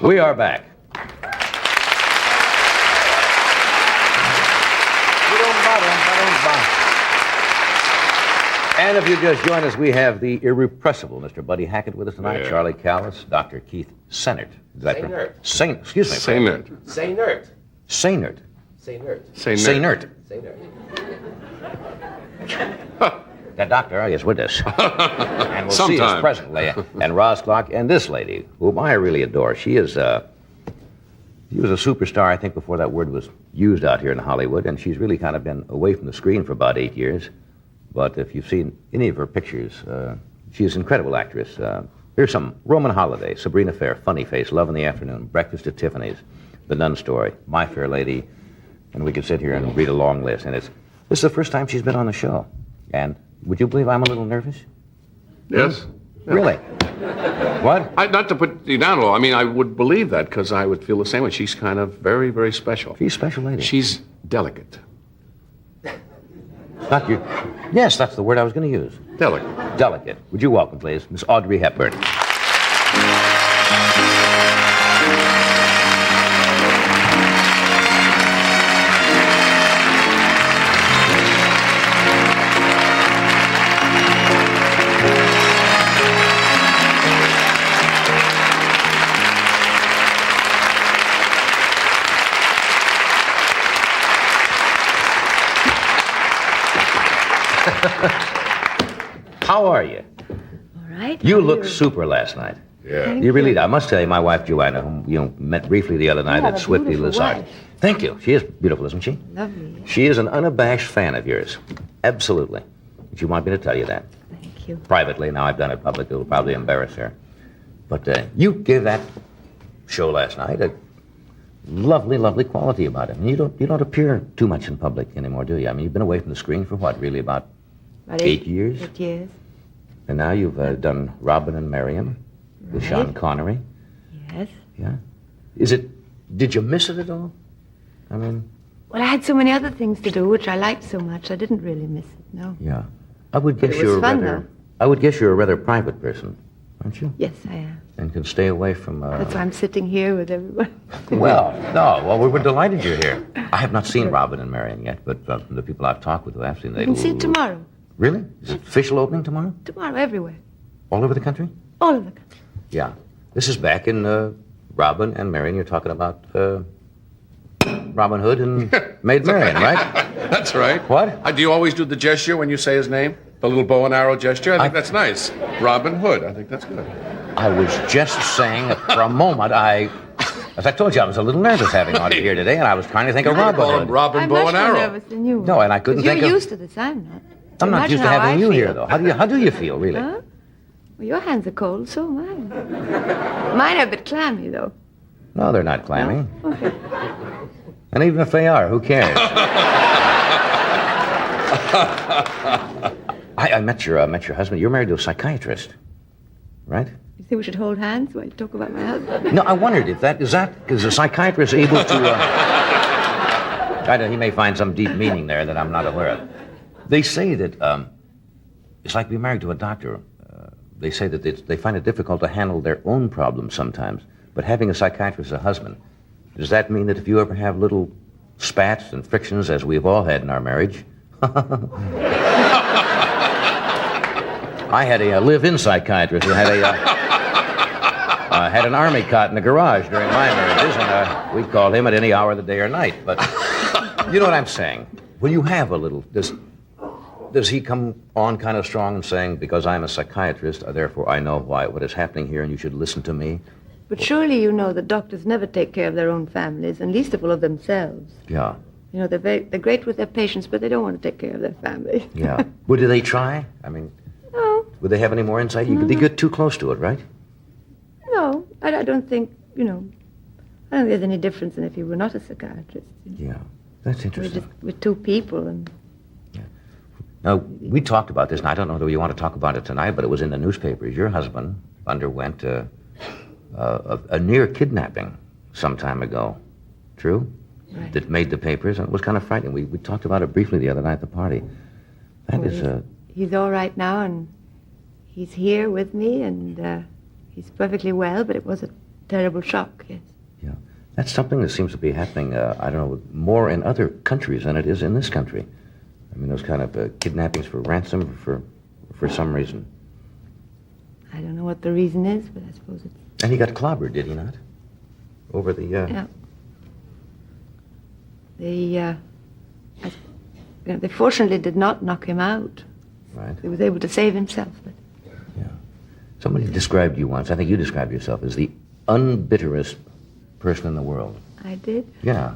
We are back. And if you just join us, we have the irrepressible Mr. Buddy Hackett with us tonight, Yeah. Charlie Callis, Dr. Keith Sennert. Saynert. Excuse me. Saynert. Saynert. Saynert. Saynert. Saynert. Saynert. The doctor is with us. And we'll see us Sometime. presently. And Roz Clark and this lady, whom I really adore. She was a superstar, I think, before that word was used out here in Hollywood, and she's really kind of been away from the screen for about 8 years. But if you've seen any of her pictures, she's an incredible actress. Here's some: Roman Holiday, Sabrina Fair, Funny Face, Love in the Afternoon, Breakfast at Tiffany's, The Nun Story, My Fair Lady, and we could sit here and read a long list. And this is the first time she's been on the show. And would you believe I'm a little nervous? Yes? Really? What? Not to put you down at all. I mean, I would believe that because I would feel the same way. She's kind of very, very special. She's a special lady. She's delicate. Not you. Yes, that's the word I was going to use. Delicate. Delicate. Would you welcome, please, Miss Audrey Hepburn. How are you? All right. You looked super last night. Yeah. You really did. I must tell you, my wife, Joanna, whom you met briefly the other night have at a Swifty beautiful Lazard. wife. Thank you. She is beautiful, isn't she? Lovely. She is an unabashed fan of yours. Absolutely. She wanted me to tell you that. Thank you. Privately. Now I've done it publicly. It'll probably embarrass her. But you gave that show last night a lovely, lovely quality about it. And you don't appear too much in public anymore, do you? I mean, you've been away from the screen for what, really, about About 8 years? 8 years. And now you've done Robin and Marian with Right. Sean Connery. Yes. Yeah. Did you miss it at all? I mean, Well, I had so many other things to do, which I liked so much. I didn't really miss it, no. yeah. I would guess It was you're fun, rather. though. I would guess you're a rather private person, aren't you? Yes, I am. And can stay away from. That's why I'm sitting here with everyone. Well, no. Well, we were delighted you're here. I have not seen Robin and Marian yet, but from the people I've talked with who have seen, they You can see it tomorrow. Really? Is it official opening tomorrow? Tomorrow, everywhere. All over the country? All of the country. Yeah. This is back in Robin and Marian. You're talking about Robin Hood and Maid Marian, right? That's right. What? Do you always do the gesture when you say his name? The little bow and arrow gesture? I think that's nice. Robin Hood. I think that's good. I was just saying that for a moment, as I told you, I was a little nervous having Audrey here today, and I was trying to think of Robin Call him Hood. Robin I'm Bow much and more Arrow. nervous than you. No, and I couldn't 'Cause think you're of... used to this, I'm not. I'm not Imagine used to how having I you here, feel. though. How do you feel, really? Huh? Well, your hands are cold, so am I. Mine are a bit clammy, though. No, they're not clammy. Okay. And even if they are, who cares? I met your husband. You're married to a psychiatrist, right? You think we should hold hands while you talk about my husband? No, I wondered if that is because a psychiatrist able to. He may find some deep meaning there that I'm not aware of. They say that it's like being married to a doctor. They say that they find it difficult to handle their own problems sometimes. But having a psychiatrist as a husband, does that mean that if you ever have little spats and frictions, as we've all had in our marriage? I had a live-in psychiatrist who had had an army cot in the garage during my marriages, and we called him at any hour of the day or night. But you know what I'm saying? When you have a little, does he come on kind of strong and saying, because I'm a psychiatrist, therefore I know what is happening here, and you should listen to me? But surely you know that doctors never take care of their own families, and least of all of themselves. Yeah. You know, they're great with their patients, but they don't want to take care of their family. Yeah. Well, do they try? I mean, No, would they have any more insight? They get too close to it, right? no. I don't think, I don't think there's any difference in if you were not a psychiatrist. Yeah. That's interesting. We're two people, and Now, we talked about this, and I don't know whether you want to talk about it tonight, but it was in the newspapers. Your husband underwent a near kidnapping some time ago. True? Right. That made the papers, and it was kind of frightening. We talked about it briefly the other night at the party. That Well, is he's all right now, and he's here with me, and he's perfectly well, but it was a terrible shock, yes. Yeah. That's something that seems to be happening, I don't know, more in other countries than it is in this country. I mean, those kind of kidnappings for ransom for some reason. I don't know what the reason is, but I suppose it's... And he got clobbered, did he not? Over the... Yeah. They fortunately did not knock him out. Right. He was able to save himself. But... Yeah. Somebody described you once, I think you described yourself as the unbitterest person in the world. I did. Yeah.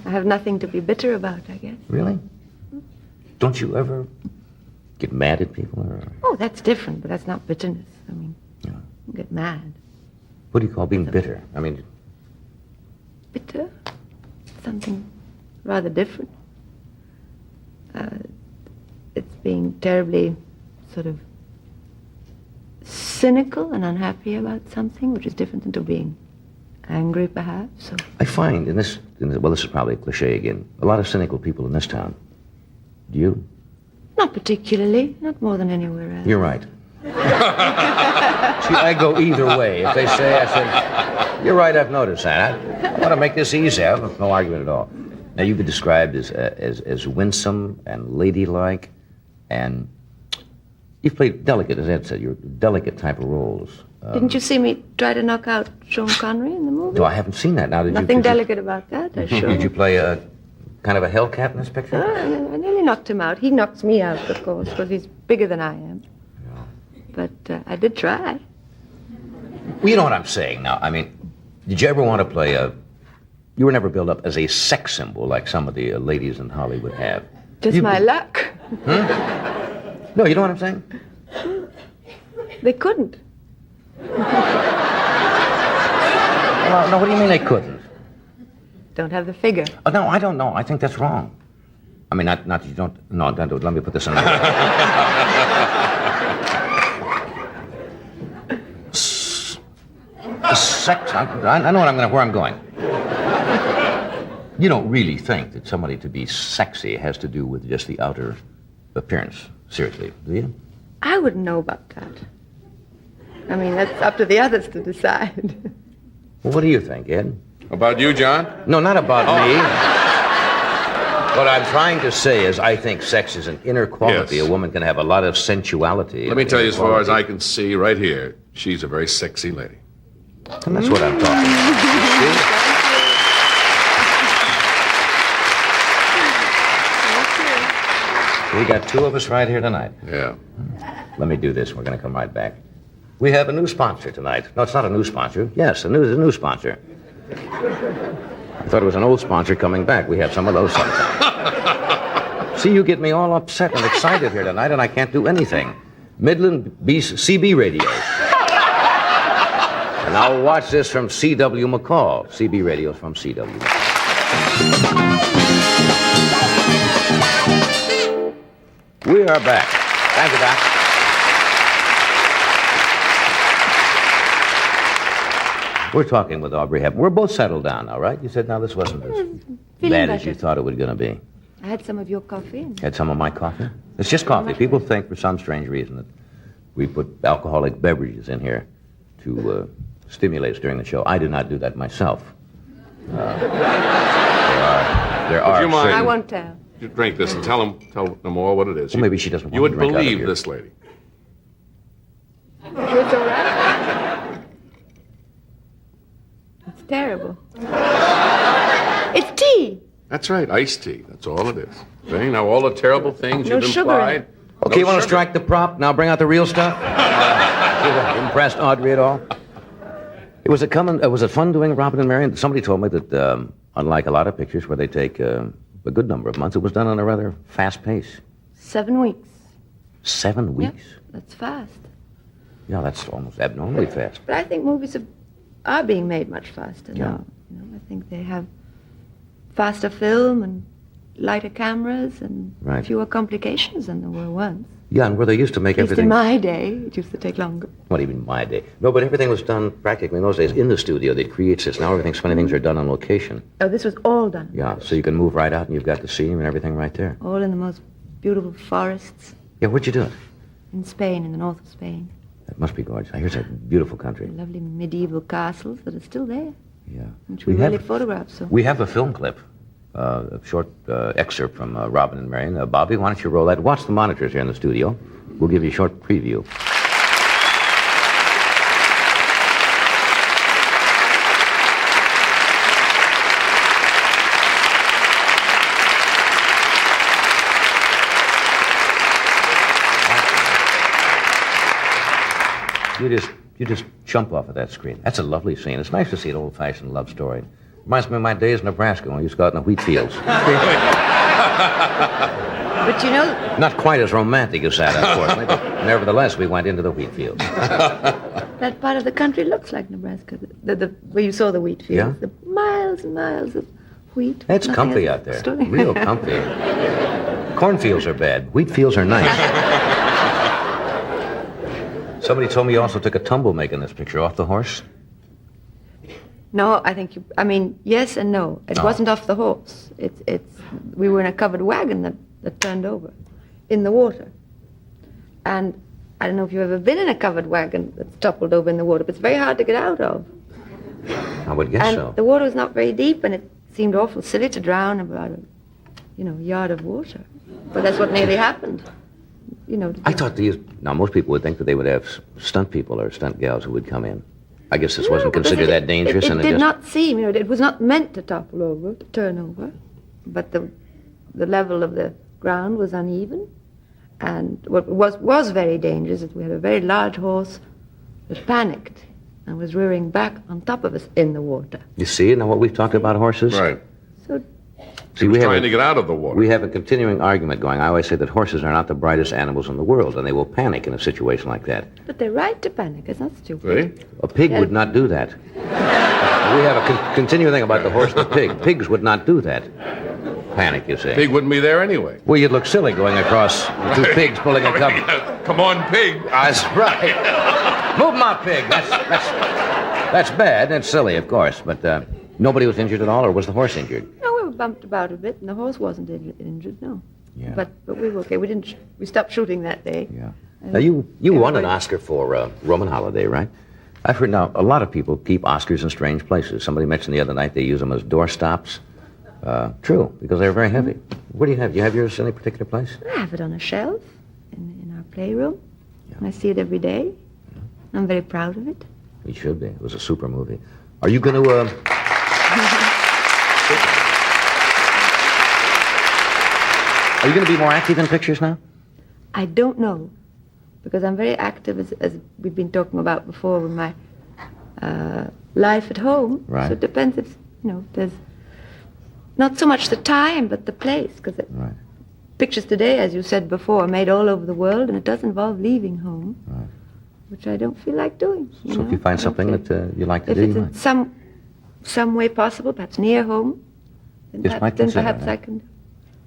I have nothing to be bitter about, I guess. Really? Don't you ever get mad at people? Or... Oh, that's different, but that's not bitterness. I mean, Yeah. you get mad. What do you call being bitter? I mean... Bitter? Something rather different. It's being terribly sort of cynical and unhappy about something, which is different than to being angry, perhaps. So. I find well, this is probably a cliche again, a lot of cynical people in this town. Do you? Not particularly, not more than anywhere else. You're right. See, I go either way. If they say, I say, you're right, I've noticed that. I want to make this easy. I have no argument at all. Now, you've been described as winsome and ladylike, and you've played delicate, as Ed said, you're delicate type of roles. Didn't you see me try to knock out Sean Connery in the movie? No, I haven't seen that. Now, Nothing delicate about that, I sure. Did you play a kind of a hellcat in this picture? I nearly knocked him out. He knocks me out, of course, because he's bigger than I am. Yeah. But I did try. Well, you know what I'm saying now. I mean, did you ever want to play you were never built up as a sex symbol like some of the ladies in Hollywood have. Just my luck. No, you know what I'm saying? They couldn't. No, what do you mean they couldn't? Don't have the figure. Oh, no, I don't know. I think that's wrong. I mean, not that you don't... No, don't do it. Let me put this in there. Sex... I know where I'm going. You don't really think that somebody to be sexy has to do with just the outer appearance. Seriously, do you? I wouldn't know about that. I mean, that's up to the others to decide. Well, what do you think, Ed? About you, John? No, not about me. What I'm trying to say is I think sex is an inner quality. Yes. A woman can have a lot of sensuality. Let me tell you, as far as I can see right here, she's a very sexy lady. And that's what I'm talking about. We got two of us right here tonight. Yeah. Let me do this. We're going to come right back. We have a new sponsor tonight. No, it's not a new sponsor. Yes, a new sponsor. I thought it was an old sponsor coming back. We have some of those sometimes. See, you get me all upset and excited here tonight, and I can't do anything. Midland CB radios. And now watch this from C.W. McCall. CB radios from C.W. We are back. Thank you, Doc. We're talking with Audrey Hepburn. We're both settled down now, right? You said now this wasn't as bad as you thought it was going to be. I had some of your coffee. Had some of my coffee? It's just coffee. People think for some strange reason that we put alcoholic beverages in here to stimulate us during the show. I do not do that myself. There are Would you mind? I won't tell. You drink this and tell them all what it is. Well, maybe she doesn't want You would to drink out of believe here. this lady. It's all right. It's terrible. It's tea. That's right, iced tea. That's all it is. See, now all the terrible things No you've sugar in implied. it. Okay, you want to sugar. strike the prop? Now bring out the real stuff? Impressed Audrey at all? Was it fun doing Robin and Marion? Somebody told me that, unlike a lot of pictures where they take a good number of months, it was done on a rather fast pace. 7 weeks. 7 weeks? Yep, that's fast. Yeah, that's almost abnormally fast. But I think movies are being made much faster Yeah. now. You know, I think they have faster film and lighter cameras and Right. fewer complications than there were once. Yeah, and where they used to make At least everything... in my day, it used to take longer. Not even my day. No, but everything was done practically in those days in the studio. They'd create this. Now funny things are done on location. Oh, this was all done. Yeah, so you can move right out and you've got the scene and everything right there. All in the most beautiful forests Yeah, where'd you do it? in Spain, in the north of Spain. That must be gorgeous. Here's a beautiful country. Lovely medieval castles that are still there, Yeah. which we really photographed. So. We have a film clip, a short excerpt from Robin and Marion. Bobby, why don't you roll that? Watch the monitors here in the studio. We'll give you a short preview. You just jump off of that screen. That's a lovely scene. It's nice to see an old-fashioned love story. Reminds me of my days in Nebraska when we used to go out in the wheat fields. But you know... Not quite as romantic as that, unfortunately, but nevertheless, we went into the wheat fields. That part of the country looks like Nebraska, where you saw the wheat fields. Yeah? The miles and miles of wheat. It's comfy out there. Real comfy. Cornfields are bad. Wheat fields are nice. Somebody told me you also took a tumble making this picture off the horse. No, I think I mean, yes and no. It wasn't off the horse. We were in a covered wagon that turned over in the water. And I don't know if you've ever been in a covered wagon that's toppled over in the water, but it's very hard to get out of. I would guess so. The water was not very deep, and it seemed awful silly to drown about a yard of water. But that's what nearly happened. I thought now most people would think that they would have stunt people or stunt gals who would come in. I guess this wasn't considered that dangerous. It did not seem, it was not meant to topple over, to turn over, but the level of the ground was uneven, and what was very dangerous is we had a very large horse that panicked and was rearing back on top of us in the water. You see, now what we've talked about horses? Right. So He was trying to get out of the water. We have a continuing argument going. I always say that horses are not the brightest animals in the world, and they will panic in a situation like that. But they're right to panic. It's not stupid. Really? A pig would not do that. We have a continuing thing about the horse and the pig. Pigs would not do that. Panic, you say. Pig wouldn't be there anyway. Well, you'd look silly going across two pigs pulling a cover. Come on, pig. That's right. Move my pig. That's bad. That's silly, of course. But nobody was injured at all, or was the horse injured? No, we were bumped about a bit, and the horse wasn't injured, no. Yeah. But we were okay. We stopped shooting that day. Yeah. Now, you won an Oscar for Roman Holiday, right? I've heard now a lot of people keep Oscars in strange places. Somebody mentioned the other night they use them as doorstops. True, because they're very heavy. What do you have? Do you have yours in any particular place? I have it on a shelf in our playroom. Yeah. And I see it every day. Yeah. I'm very proud of it. You should be. It was a super movie. Are you going to... Are you going to be more active in pictures now? I don't know, because I'm very active, as we've been talking about before, with my life at home. Right. So it depends if, there's not so much the time, but the place, because right. Pictures today, as you said before, are made all over the world, and it does involve leaving home, right. Which I don't feel like doing. So if you find something that you like to do, if it's in some way possible, perhaps near home, then perhaps I can.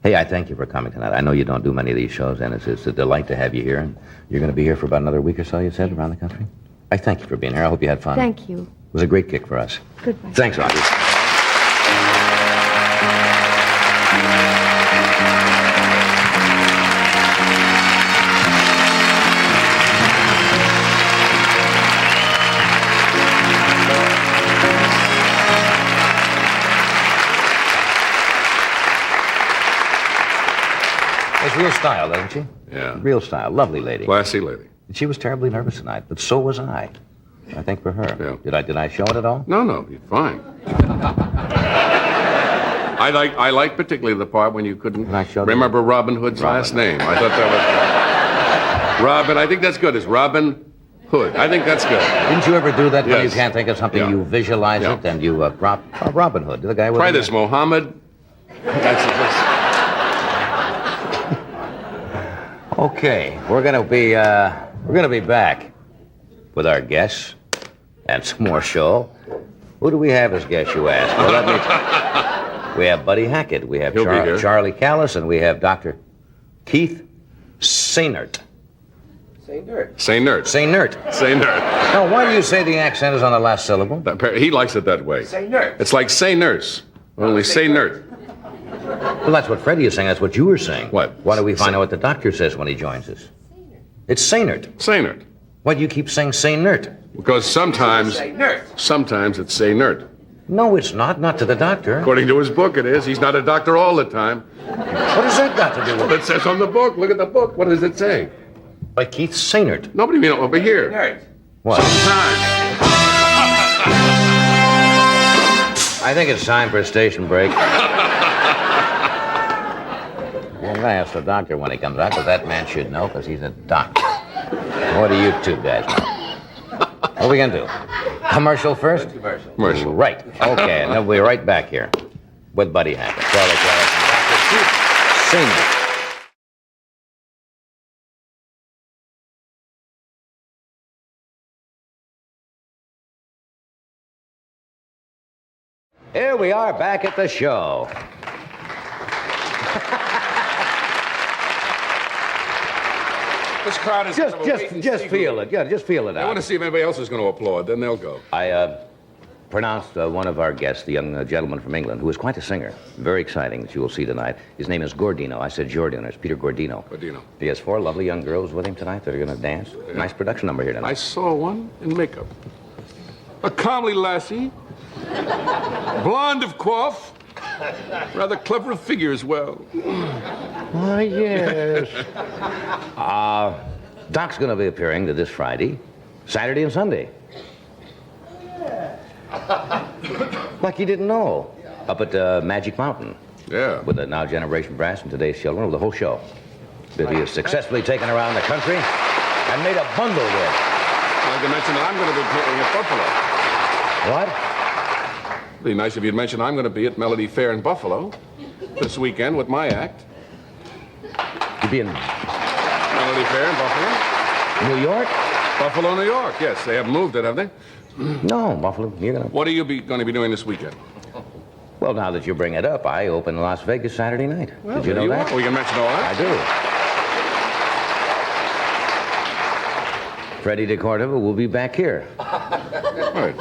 Hey, I thank you for coming tonight. I know you don't do many of these shows, and it's a delight to have you here. And you're going to be here for about another week or so, you said, around the country? I thank you for being here. I hope you had fun. Thank you. It was a great kick for us. Goodbye. Thanks, Audrey. It's real style, doesn't she? Yeah. Real style. Lovely lady. Classy lady. And she was terribly nervous tonight, but so was I. I think for her. Yeah. Did I show it at all? No, you're fine. I like particularly the part when you couldn't remember Robin Hood's last name. I thought that was Robin. I think that's good. It's Robin Hood. I think that's good. Didn't you ever do that when you can't think of something? You visualize it and you Robin Hood. The guy with Try this, Mohammed. Okay, we're gonna be back with our guests and some more show. Who do we have as guests, you ask? Well, we have Buddy Hackett, we have Charlie Callis, and we have Dr. Keith Sainert. Sainert. Now, why do you say the accent is on the last syllable? He likes it that way. It's like say nurse, only say nerd. Well, that's what Freddie is saying. That's what you were saying. What? Why don't we find out what the doctor says when he joins us? It's Sainert. Sainert. Why do you keep saying say nert? Because sometimes it's say nert. No, it's not. Not to the doctor. According to his book, it is. He's not a doctor all the time. What has that got to do with Well, it says on the book. Look at the book. What does it say? By Keith Sainert. Nobody mean over here. Nerd. What? Sometimes. I think it's time for a station break. Well, I'm going to ask the doctor when he comes out, because that man should know, because he's a doctor. What do you two guys know? What are we going to do? Commercial first? Commercial. Right. Okay, and then we'll be right back here with Buddy Hackett. Dr. Keith Sainert. Here we are back at the show. This crowd is Just feel it. Yeah, just feel it I want to out. see if anybody else is going to applaud. Then they'll go. I pronounced one of our guests, the young gentleman from England, who is quite a singer. Very exciting that you will see tonight. His name is Gordino. I said Giordino. It's Peter Gordino. Gordino. He has 4 lovely young girls with him tonight that are going to dance. Yeah. Nice production number here I tonight. saw one in makeup. A comely lassie. Blonde of coif. Rather clever of figure as well. Oh, yes. Doc's going to be appearing this Friday, Saturday, and Sunday. Like you didn't know. Up at Magic Mountain. Yeah. With the Now Generation Brass and Today's Children, with the whole show. That he has successfully taken around the country and made a bundle with. I'd like to mention that I'm going to be playing at Buffalo. What? It'd be nice if you'd mention I'm going to be at Melody Fair in Buffalo this weekend with my act. You be in Melody Fair in Buffalo. New York? Buffalo, New York. Yes, they haven't moved it, have they? No, Buffalo. You're gonna. What are you going to be doing this weekend? Well, now that you bring it up, I open in Las Vegas Saturday night. Did you know that? Are. We can mention all I that? do. Freddie DeCordova will be back here. Right.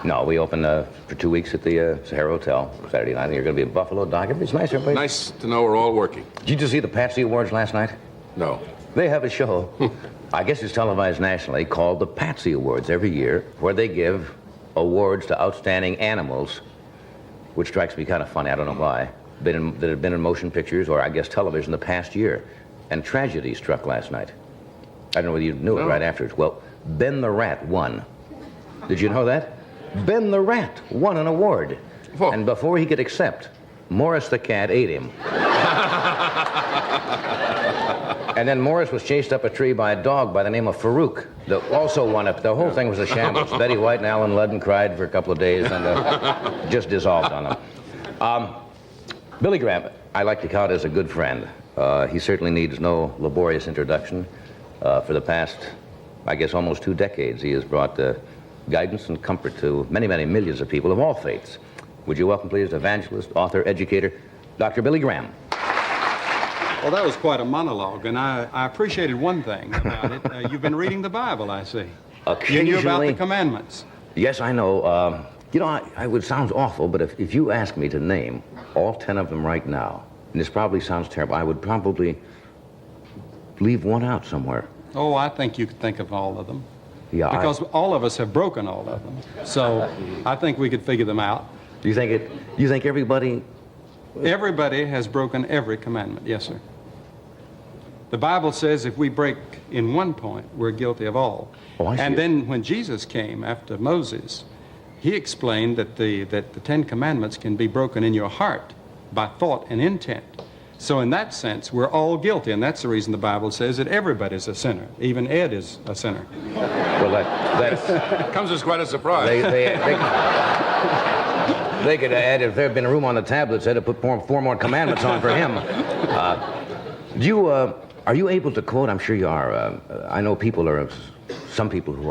No, we open for 2 weeks at the Sahara Hotel Saturday night. You're going to be in Buffalo, Doc. It's nice, everybody. Nice to know we're all working. Did you just see the Patsy Awards last night? No. They have a show, I guess it's televised nationally, called the Patsy Awards every year, where they give awards to outstanding animals, which strikes me kind of funny. I don't know why. That have been in motion pictures or, I guess, television the past year. And tragedy struck last night. I don't know whether you knew it right afterwards. Well, Ben the Rat won. Did you know that? Ben the Rat won an award. Whoa. And before he could accept, Morris the cat ate him. And then Morris was chased up a tree by a dog by the name of Farouk, that also won it. The whole thing was a shambles. Betty White and Alan Ludden cried for a couple of days and just dissolved on them. Billy Graham, I like to count as a good friend. He certainly needs no laborious introduction. For the past, I guess, almost 2 decades, he has brought guidance and comfort to many, many millions of people of all faiths. Would you welcome, please, evangelist, author, educator, Dr. Billy Graham. Well, that was quite a monologue, and I appreciated one thing about it. You've been reading the Bible, I see. You knew about the commandments. Yes, I know. You know, I would sound awful, but if you ask me to name all 10 of them right now, and this probably sounds terrible, I would probably leave one out somewhere. Oh, I think you could think of all of them. Yeah, because all of us have broken all of them. So I think we could figure them out. You think everybody... Everybody has broken every commandment, yes, sir. The Bible says if we break in one point, we're guilty of all. Oh, I see. And then when Jesus came after Moses, he explained that the 10 Commandments can be broken in your heart by thought and intent. So in that sense, we're all guilty, and that's the reason the Bible says that everybody's a sinner. Even Ed is a sinner. Well, that Comes as quite a surprise. they could add, if there had been room on the tablets, they'd have put 4 more commandments on for him. Are you able to quote? I'm sure you are. I know some people who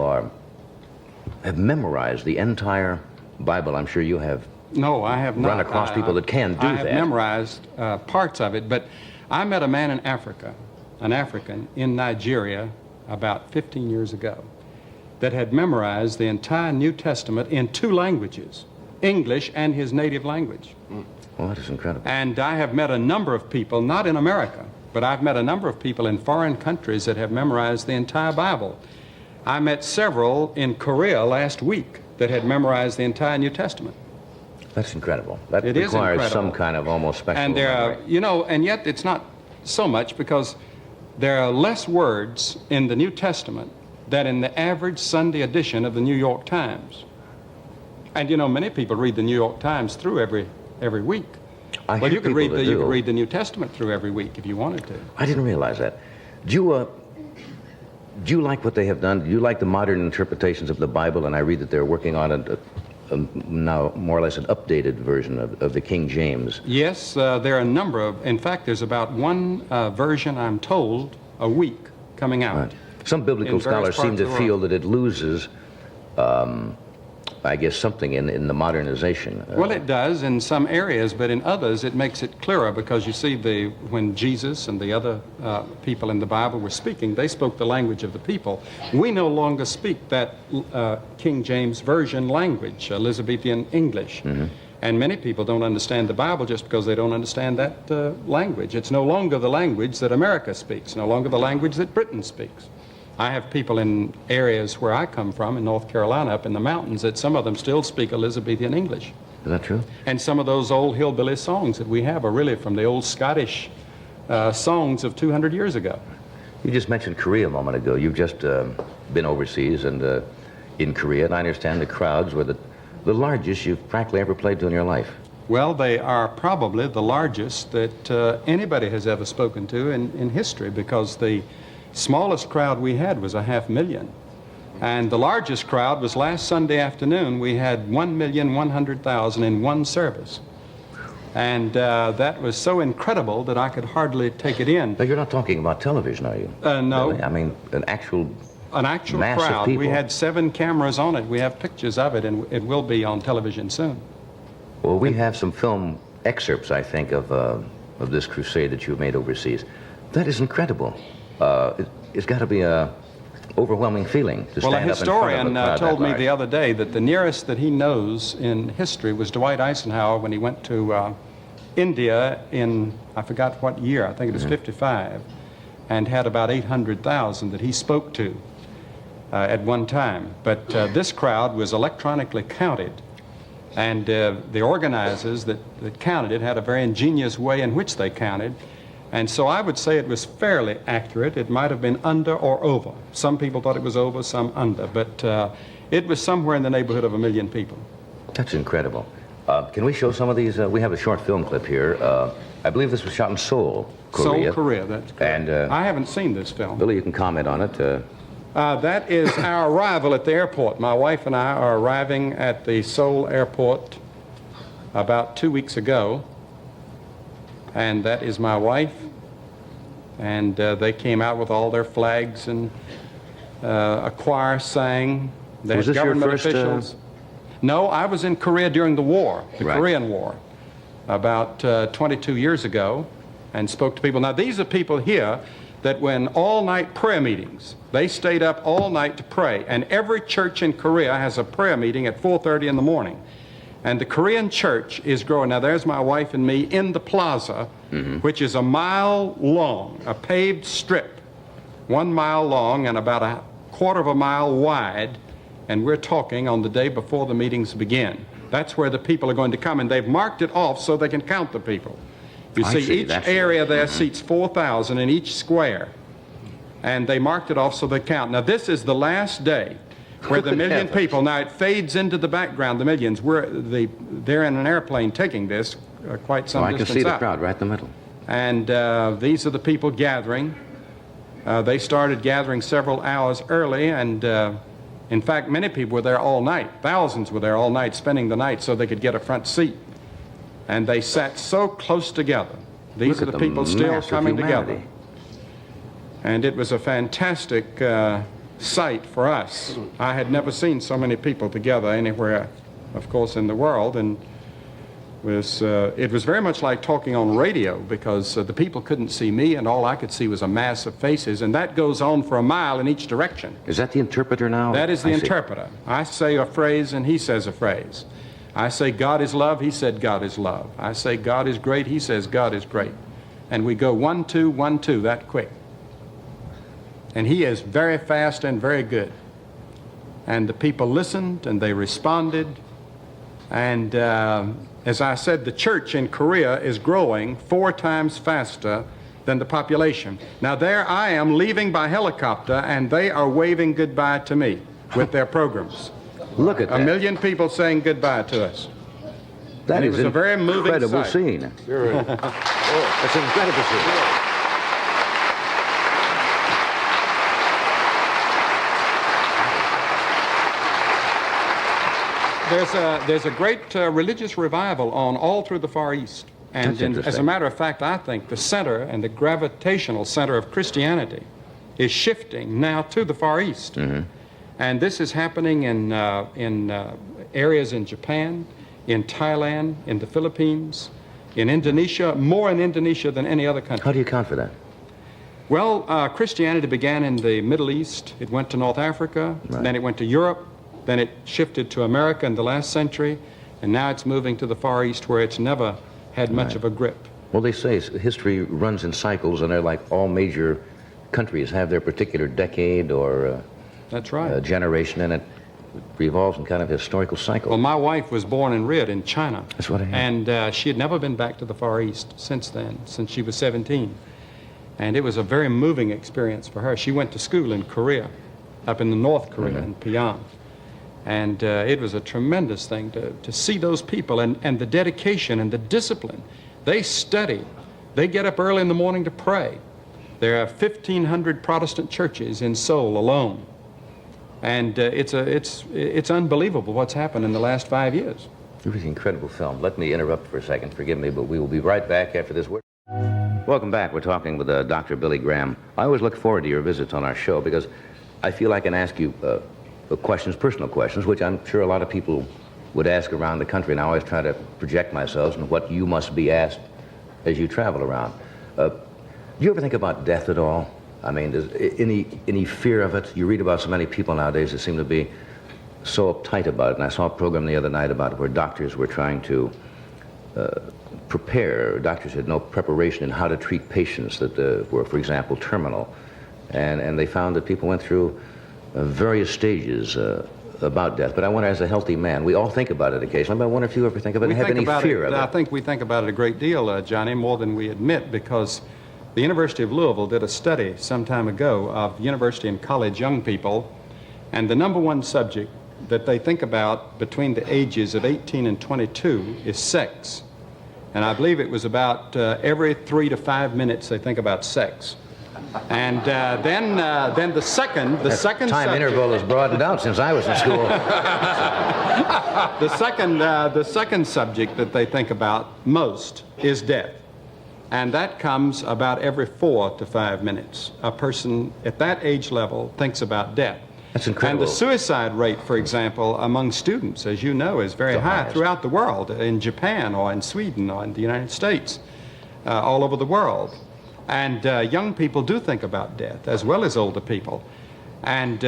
have memorized the entire Bible. I'm sure you have. No, I have not. Run across people that can do that. I have that. memorized parts of it, but I met a man in Africa, an African in Nigeria, about 15 years ago, that had memorized the entire New Testament in 2 languages, English and his native language. Well, that is incredible. And I have met a number of people, not in America, but I've met a number of people in foreign countries that have memorized the entire Bible. I met several in Korea last week that had memorized the entire New Testament. That's incredible. That It is requires incredible. some kind of almost special And there are, memory. you know, and yet it's not so much because there are less words in the New Testament than in the average Sunday edition of the New York Times. And you know, many people read the New York Times through every week. I Well, hear you could read people that you do. could read the New Testament through every week if you wanted to. I didn't realize that. Do you like what they have done? Do you like the modern interpretations of the Bible? And I read that they're working on a now more or less an updated version of the King James. Yes, there are a number of. In fact, there's about one version, I'm told, a week coming out. Right. Some biblical in various scholars seem parts of to the feel world. that it loses, I guess, something in the modernization. Well, it does in some areas, but in others it makes it clearer because you see, when Jesus and the other people in the Bible were speaking, they spoke the language of the people. We no longer speak that King James Version language, Elizabethan English. Mm-hmm. And many people don't understand the Bible just because they don't understand that language. It's no longer the language that America speaks, no longer the language that Britain speaks. I have people in areas where I come from, in North Carolina, up in the mountains, that some of them still speak Elizabethan English. Is that true? And some of those old hillbilly songs that we have are really from the old Scottish songs of 200 years ago. You just mentioned Korea a moment ago. You've just been overseas and in Korea, and I understand the crowds were the largest you've practically ever played to in your life. Well, they are probably the largest that anybody has ever spoken to in history, because the smallest crowd we had was 500,000. And the largest crowd was last Sunday afternoon. We had 1,100,000 in one service. And that was so incredible that I could hardly take it in. Now, you're not talking about television, are you? No. Really? I mean, an actual mass of crowd. people. We had 7 cameras on it. We have pictures of it, and it will be on television soon. Well, we have some film excerpts, I think, of this crusade that you've made overseas. That is incredible. It's got to be a overwhelming feeling to Well, a stand up in front of a historian crowd told that me large. the other day that the nearest that he knows in history was Dwight Eisenhower when he went to India in, I forgot what year, I think it was 55, and had about 800,000 that he spoke to at one time. But this crowd was electronically counted, and the organizers that counted it had a very ingenious way in which they counted. And so I would say it was fairly accurate. It might have been under or over. Some people thought it was over, some under. But it was somewhere in the neighborhood of 1 million people. That's incredible. Can we show some of these? We have a short film clip here. I believe this was shot in Seoul, Korea. Seoul, Korea, that's correct. And I haven't seen this film. Billy, you can comment on it. That is our arrival at the airport. My wife and I are arriving at the Seoul airport about 2 weeks ago. And that is my wife. And they came out with all their flags, and a choir sang. They Was had this your government first, officials. No, I was in Korea during the war, the Right. Korean War, about 22 years ago, and spoke to people. Now, these are people here that when all-night prayer meetings, they stayed up all night to pray. And every church in Korea has a prayer meeting at 4:30 in the morning. And the Korean church is growing. Now, there's my wife and me in the plaza, which is 1 mile long, a paved strip, 1 mile long and about 1/4 mile wide. And we're talking on the day before the meetings begin. That's where the people are going to come, and they've marked it off so they can count the people. You I see, see, each that's area there seats 4,000 in each square. And they marked it off so they count. Now, this is the last day where the Good million heavens. people, now it fades into the background, the millions. They're in an airplane taking this quite some I can distance see the out. crowd right in the middle. And these are the people gathering. They started gathering several hours early, and in fact, many people were there all night. Thousands were there all night, spending the night so they could get a front seat. And they sat so close together. These Look are at the people still mass of coming together. humanity. And it was a fantastic sight for us. I had never seen so many people together anywhere, of course, in the world. And it was very much like talking on radio, because the people couldn't see me, and all I could see was a mass of faces. And that goes on for 1 mile in each direction. Is that the interpreter now? That is the I see. interpreter. I say a phrase and he says a phrase. I say God is love, he said God is love. I say God is great, he says God is great. And we go 1, 2, 1, 2 that quick. And he is very fast and very good. and the people listened and they responded. And as I said, the church in Korea is growing 4 times faster than the population. Now there I am leaving by helicopter, and they are waving goodbye to me with their programs. Look at that. 1 million people saying goodbye to us. That is a very moving incredible sight. scene. That's an incredible scene. There's a great religious revival on all through the Far East. And as a matter of fact, I think the center and the gravitational center of Christianity is shifting now to the Far East. Mm-hmm. And this is happening in areas in Japan, in Thailand, in the Philippines, in Indonesia, more in Indonesia than any other country. How do you account for that? Well, Christianity began in the Middle East. It went to North Africa, Right. then it went to Europe, then it shifted to America in the last century, and now it's moving to the Far East, where it's never had much of a grip. Well, they say history runs in cycles, and they're like all major countries have their particular decade or That's right. generation, and it revolves in kind of a historical cycle. Well, my wife was born and reared in China. That's what I heard. And she had never been back to the Far East since then, since she was 17. And it was a very moving experience for her. She went to school in Korea, up in the North Korea, in Pyongyang. And it was a tremendous thing to see those people and the dedication and the discipline. They study. They get up early in the morning to pray. There are 1,500 Protestant churches in Seoul alone. And it's unbelievable what's happened in the last 5 years. It was an incredible film. Let me interrupt for a second. Forgive me, but we will be right back after this word. Welcome back. We're talking with Dr. Billy Graham. I always look forward to your visits on our show because I feel I can ask you questions, personal questions, which I'm sure a lot of people would ask around the country, and I always try to project myself and what you must be asked as you travel around. Do you ever think about death at all? I mean, does any fear of it? You read about so many people nowadays that seem to be so uptight about it, and I saw a program the other night about where doctors were trying to prepare. Doctors had no preparation in how to treat patients that were, for example, terminal, and they found that people went through various stages about death. But I wonder, as a healthy man, we all think about it occasionally, but I wonder if you ever think of it and have any fear of it. I think we think about it a great deal, Johnny, more than we admit, because the University of Louisville did a study some time ago of university and college young people, and the number one subject that they think about between the ages of 18 and 22 is sex. And I believe it was about every 3 to 5 minutes they think about sex. And then the second time subject, interval has broadened out since I was in school. the second subject that they think about most is death. And that comes about every 4 to 5 minutes. A person at that age level thinks about death. That's incredible. And the suicide rate, for example, among students, as you know, is very high highest. throughout the world, in Japan or in Sweden or in the United States, all over the world. And young people do think about death, as well as older people. And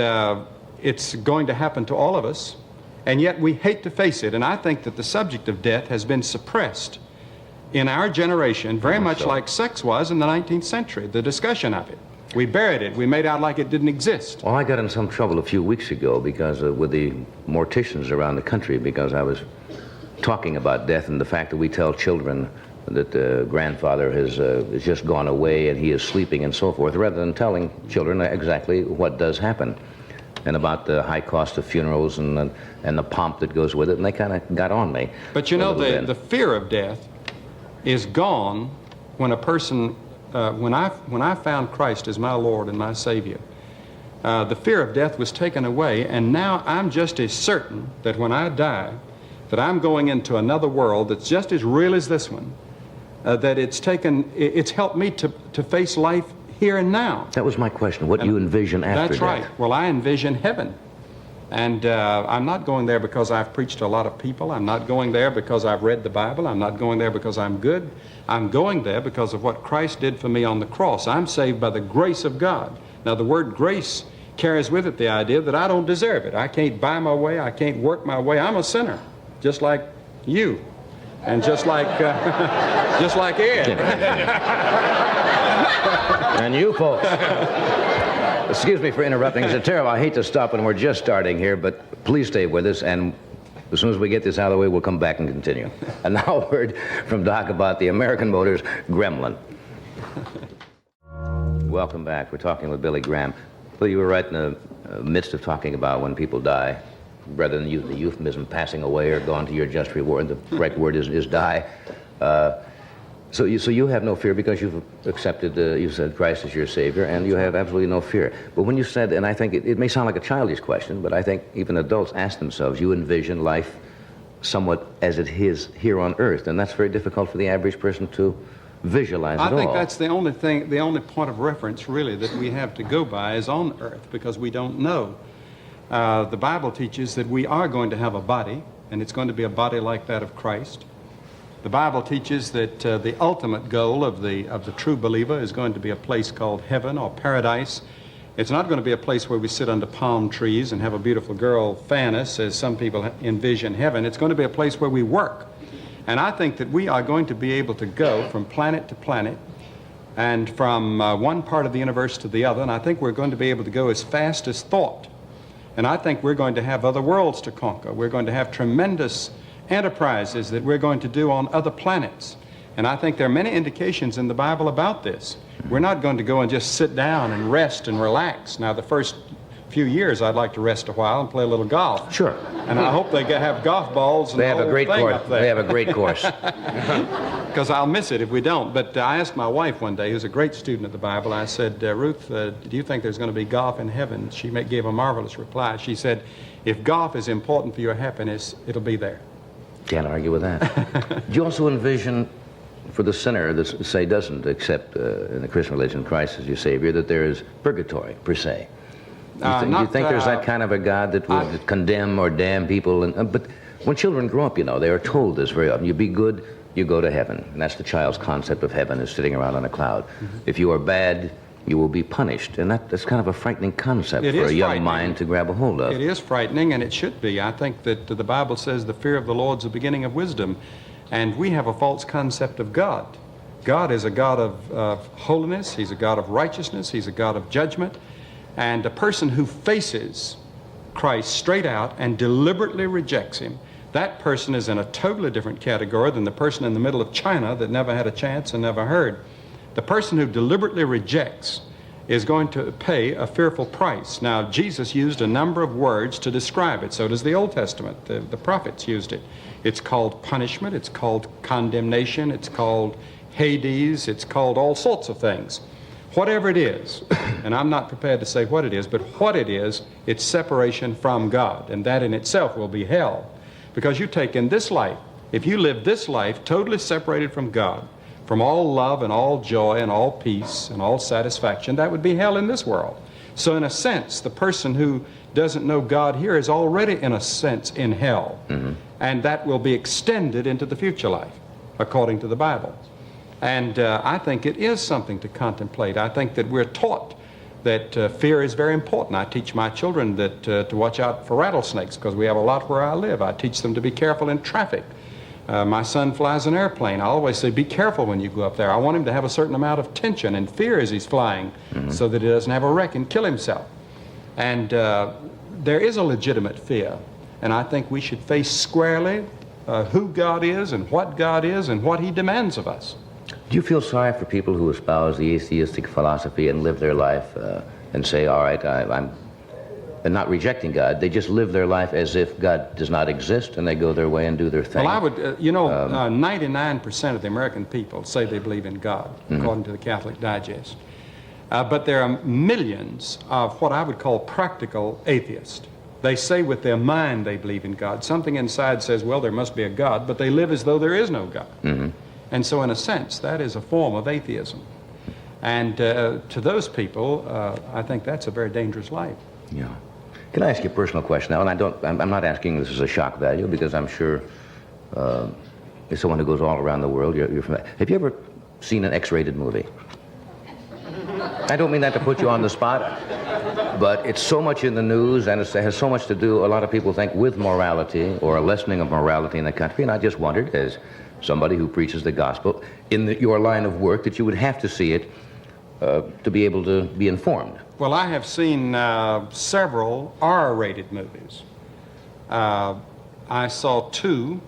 it's going to happen to all of us, and yet we hate to face it. And I think that the subject of death has been suppressed in our generation, very much like sex was in the 19th century, the discussion of it. We buried it. We made out like it didn't exist. Well, I got in some trouble a few weeks ago because with the morticians around the country, because I was talking about death and the fact that we tell children that grandfather has just gone away and he is sleeping and so forth, rather than telling children exactly what does happen and about the high cost of funerals and the pomp that goes with it, and they kind of got on me. But you know, the fear of death is gone when a person, when I found Christ as my Lord and my Savior, the fear of death was taken away, and now I'm just as certain that when I die, that I'm going into another world that's just as real as this one, that it's helped me to face life here and now. That was my question. What do you envision after That's death? right. Well, I envision heaven. And I'm not going there because I've preached to a lot of people. I'm not going there because I've read the Bible. I'm not going there because I'm good. I'm going there because of what Christ did for me on the cross. I'm saved by the grace of God. Now, the word grace carries with it the idea that I don't deserve it. I can't buy my way. I can't work my way. I'm a sinner, just like you, and just like Ed. And you folks. Excuse me for interrupting. It's terrible. I hate to stop when we're just starting here, but please stay with us, and as soon as we get this out of the way, we'll come back and continue. And now a word from Doc about the American Motors Gremlin. Welcome back. We're talking with Billy Graham. Bill, you were right in the midst of talking about when people die, rather than use the euphemism passing away or gone to your just reward. The correct word is die. So you have no fear because you've accepted, you said Christ is your Savior, and you have absolutely no fear. But when you said, and I think it may sound like a childish question, but I think even adults ask themselves, you envision life somewhat as it is here on earth, and that's very difficult for the average person to visualize at all. I think that's the only thing, the only point of reference really that we have to go by is on earth, because we don't know. The Bible teaches that we are going to have a body, and it's going to be a body like that of Christ. The Bible teaches that the ultimate goal of the true believer is going to be a place called heaven or paradise. It's not going to be a place where we sit under palm trees and have a beautiful girl fan us, as some people envision heaven. It's going to be a place where we work. And I think that we are going to be able to go from planet to planet and from one part of the universe to the other, and I think we're going to be able to go as fast as thought. And I think we're going to have other worlds to conquer. We're going to have tremendous enterprises that we're going to do on other planets. And I think there are many indications in the Bible about this. We're not going to go and just sit down and rest and relax. Now, the first few years, I'd like to rest a while and play a little golf. Sure. And I hope they have golf balls and they have a great course. up there. They have a great course. Because I'll miss it if we don't. But I asked my wife one day, who's a great student of the Bible, I said, Ruth, do you think there's going to be golf in heaven? She gave a marvelous reply. She said, if golf is important for your happiness, it'll be there. Can't argue with that. Do you also envision, for the sinner that, say, doesn't accept in the Christian religion Christ as your Savior, that there is purgatory, per se? Do you think there's that kind of a God that would condemn or damn people? But when children grow up, you know, they are told this very often. You be good, you go to heaven. And that's the child's concept of heaven, is sitting around on a cloud. Mm-hmm. If you are bad, you will be punished. And that's kind of a frightening concept for a young mind to grab a hold of. It is frightening, and it should be. I think that the Bible says the fear of the Lord is the beginning of wisdom. And we have a false concept of God. God is a God of holiness. He's a God of righteousness. He's a God of judgment. And a person who faces Christ straight out and deliberately rejects him, that person is in a totally different category than the person in the middle of China that never had a chance and never heard. The person who deliberately rejects is going to pay a fearful price. Now, Jesus used a number of words to describe it. So does the Old Testament. The prophets used it. It's called punishment. It's called condemnation. It's called Hades. It's called all sorts of things. Whatever it is, and I'm not prepared to say what it is, but what it is, it's separation from God, and that in itself will be hell. Because you take in this life, if you live this life totally separated from God, from all love and all joy and all peace and all satisfaction, that would be hell in this world. So in a sense, the person who doesn't know God here is already, in a sense, in hell. Mm-hmm. And that will be extended into the future life, according to the Bible. And I think it is something to contemplate. I think that we're taught that fear is very important. I teach my children that to watch out for rattlesnakes, because we have a lot where I live. I teach them to be careful in traffic. My son flies an airplane. I always say, be careful when you go up there. I want him to have a certain amount of tension and fear as he's flying, mm-hmm. so that he doesn't have a wreck and kill himself. And there is a legitimate fear, and I think we should face squarely who God is and what he demands of us. Do you feel sorry for people who espouse the atheistic philosophy and live their life and say, all right, I'm not rejecting God, they just live their life as if God does not exist, and they go their way and do their thing? Well, I would, 99% of the American people say they believe in God, mm-hmm. according to the Catholic Digest. But there are millions of what I would call practical atheists. They say with their mind they believe in God. Something inside says, well, there must be a God, but they live as though there is no God. Mm-hmm. And so in a sense, that is a form of atheism. And to those people, I think that's a very dangerous life. Yeah. Can I ask you a personal question now? And I'm not asking this as a shock value, because I'm sure as someone who goes all around the world, you're from that. Have you ever seen an X-rated movie? I don't mean that to put you on the spot, but it's so much in the news, and it has so much to do, a lot of people think, with morality or a lessening of morality in the country. And I just wondered, as somebody who preaches the gospel, in your line of work, that you would have to see it to be able to be informed. Well, I have seen several R-rated movies. I saw 2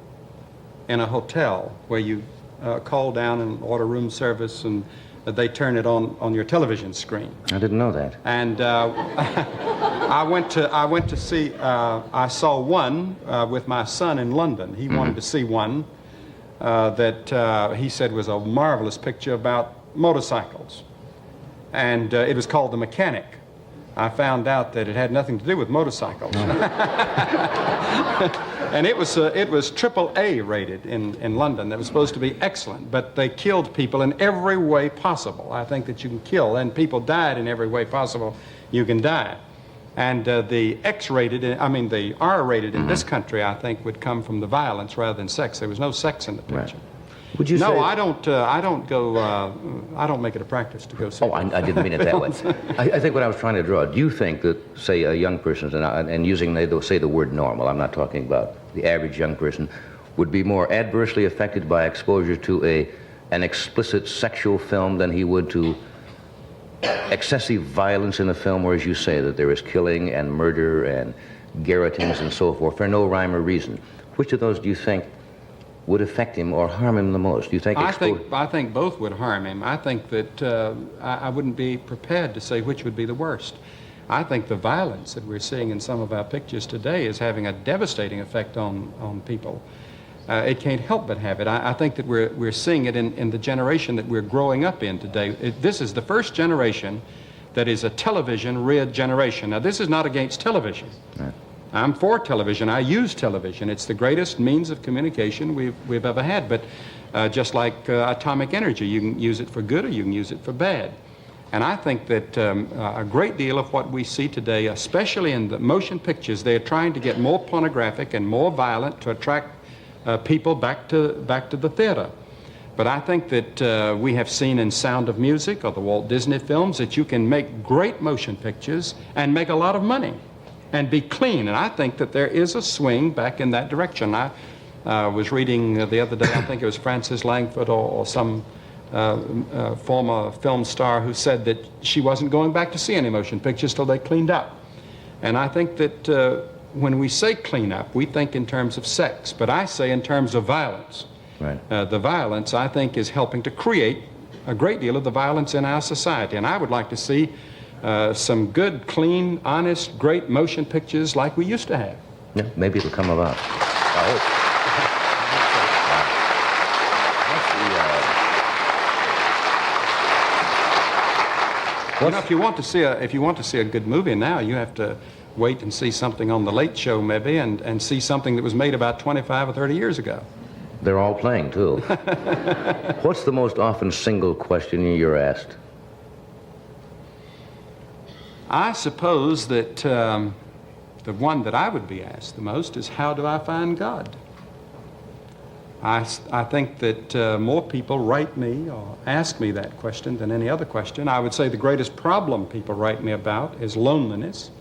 in a hotel where you call down and order room service, and they turn it on your television screen. I didn't know that. And I went to see. I saw one with my son in London. He wanted to see one that he said was a marvelous picture about motorcycles, and it was called The Mechanic. I found out that it had nothing to do with motorcycles. And it was AAA rated in London. It was supposed to be excellent, but they killed people in every way possible. I think that you can kill, and people died in every way possible you can die. And the the R-rated in this country, I think, would come from the violence rather than sex. There was no sex in the picture. Right. Would you say... No, I don't make it a practice to go see. Oh, I didn't mean it that way. I think what I was trying to draw, do you think that, say, a young person, and using, say, the word normal, I'm not talking about the average young person, would be more adversely affected by exposure to an explicit sexual film than he would to excessive violence in a film where, as you say, that there is killing and murder and garrotings and so forth for no rhyme or reason? Which of those do you think would affect him or harm him the most? Do you think? I think both would harm him. I think that I wouldn't be prepared to say which would be the worst. I think the violence that we're seeing in some of our pictures today is having a devastating effect on people. It can't help but have it. I think that we're seeing it in the generation that we're growing up in today. This is the first generation that is a television-reared generation. Now, this is not against television. Right. I'm for television. I use television. It's the greatest means of communication we've ever had. But just like atomic energy, you can use it for good or you can use it for bad. And I think that a great deal of what we see today, especially in the motion pictures, they're trying to get more pornographic and more violent to attract people back to the theater. But I think that we have seen in Sound of Music or the Walt Disney films that you can make great motion pictures and make a lot of money and be clean. And I think that there is a swing back in that direction. I was reading the other day, I think it was Frances Langford or some former film star who said that she wasn't going back to see any motion pictures till they cleaned up. And I think that when we say clean up, we think in terms of sex, but I say in terms of violence. Right. The violence, I think, is helping to create a great deal of the violence in our society. And I would like to see some good, clean, honest, great motion pictures like we used to have. Yeah, maybe it'll come about. I hope. You know, if you want to see a good movie now, you have to wait and see something on The Late Show maybe, and see something that was made about 25 or 30 years ago. They're all playing, too. What's the most often single question you're asked? I suppose that the one that I would be asked the most is, how do I find God? I think that more people write me or ask me that question than any other question. I would say the greatest problem people write me about is loneliness.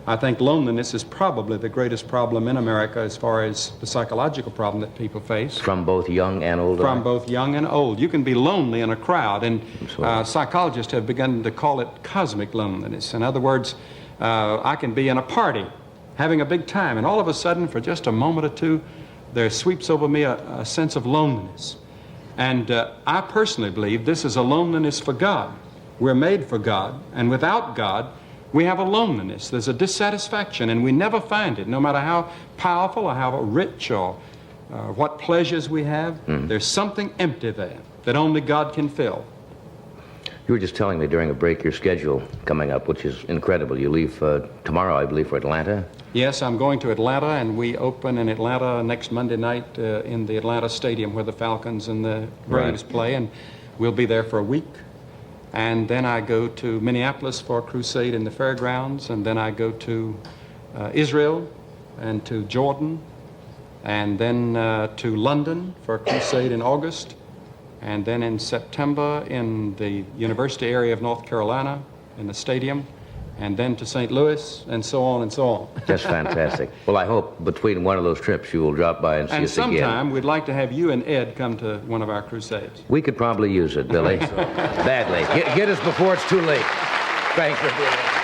I think loneliness is probably the greatest problem in America as far as the psychological problem that people face. From both young and old? From both young and old. You can be lonely in a crowd, and psychologists have begun to call it cosmic loneliness. In other words, I can be in a party, having a big time, and all of a sudden, for just a moment or two, there sweeps over me a sense of loneliness. And I personally believe this is a loneliness for God. We're made for God, and without God, we have a loneliness. There's a dissatisfaction, and we never find it, no matter how powerful or how rich or what pleasures we have. There's something empty there that only God can fill. You were just telling me during a break your schedule coming up, which is incredible. You leave tomorrow, I believe, for Atlanta? Yes, I'm going to Atlanta, and we open in Atlanta next Monday night in the Atlanta Stadium where the Falcons and the Braves play, and we'll be there for a week. And then I go to Minneapolis for a crusade in the fairgrounds, and then I go to Israel and to Jordan, and then to London for a crusade in August, and then in September in the University area of North Carolina in the stadium, and then to St. Louis, and so on and so on. That's fantastic. Well, I hope between one of those trips you will drop by and see us again. And sometime we'd like to have you and Ed come to one of our crusades. We could probably use it, Billy. Badly. Get us before it's too late. Thanks for being here.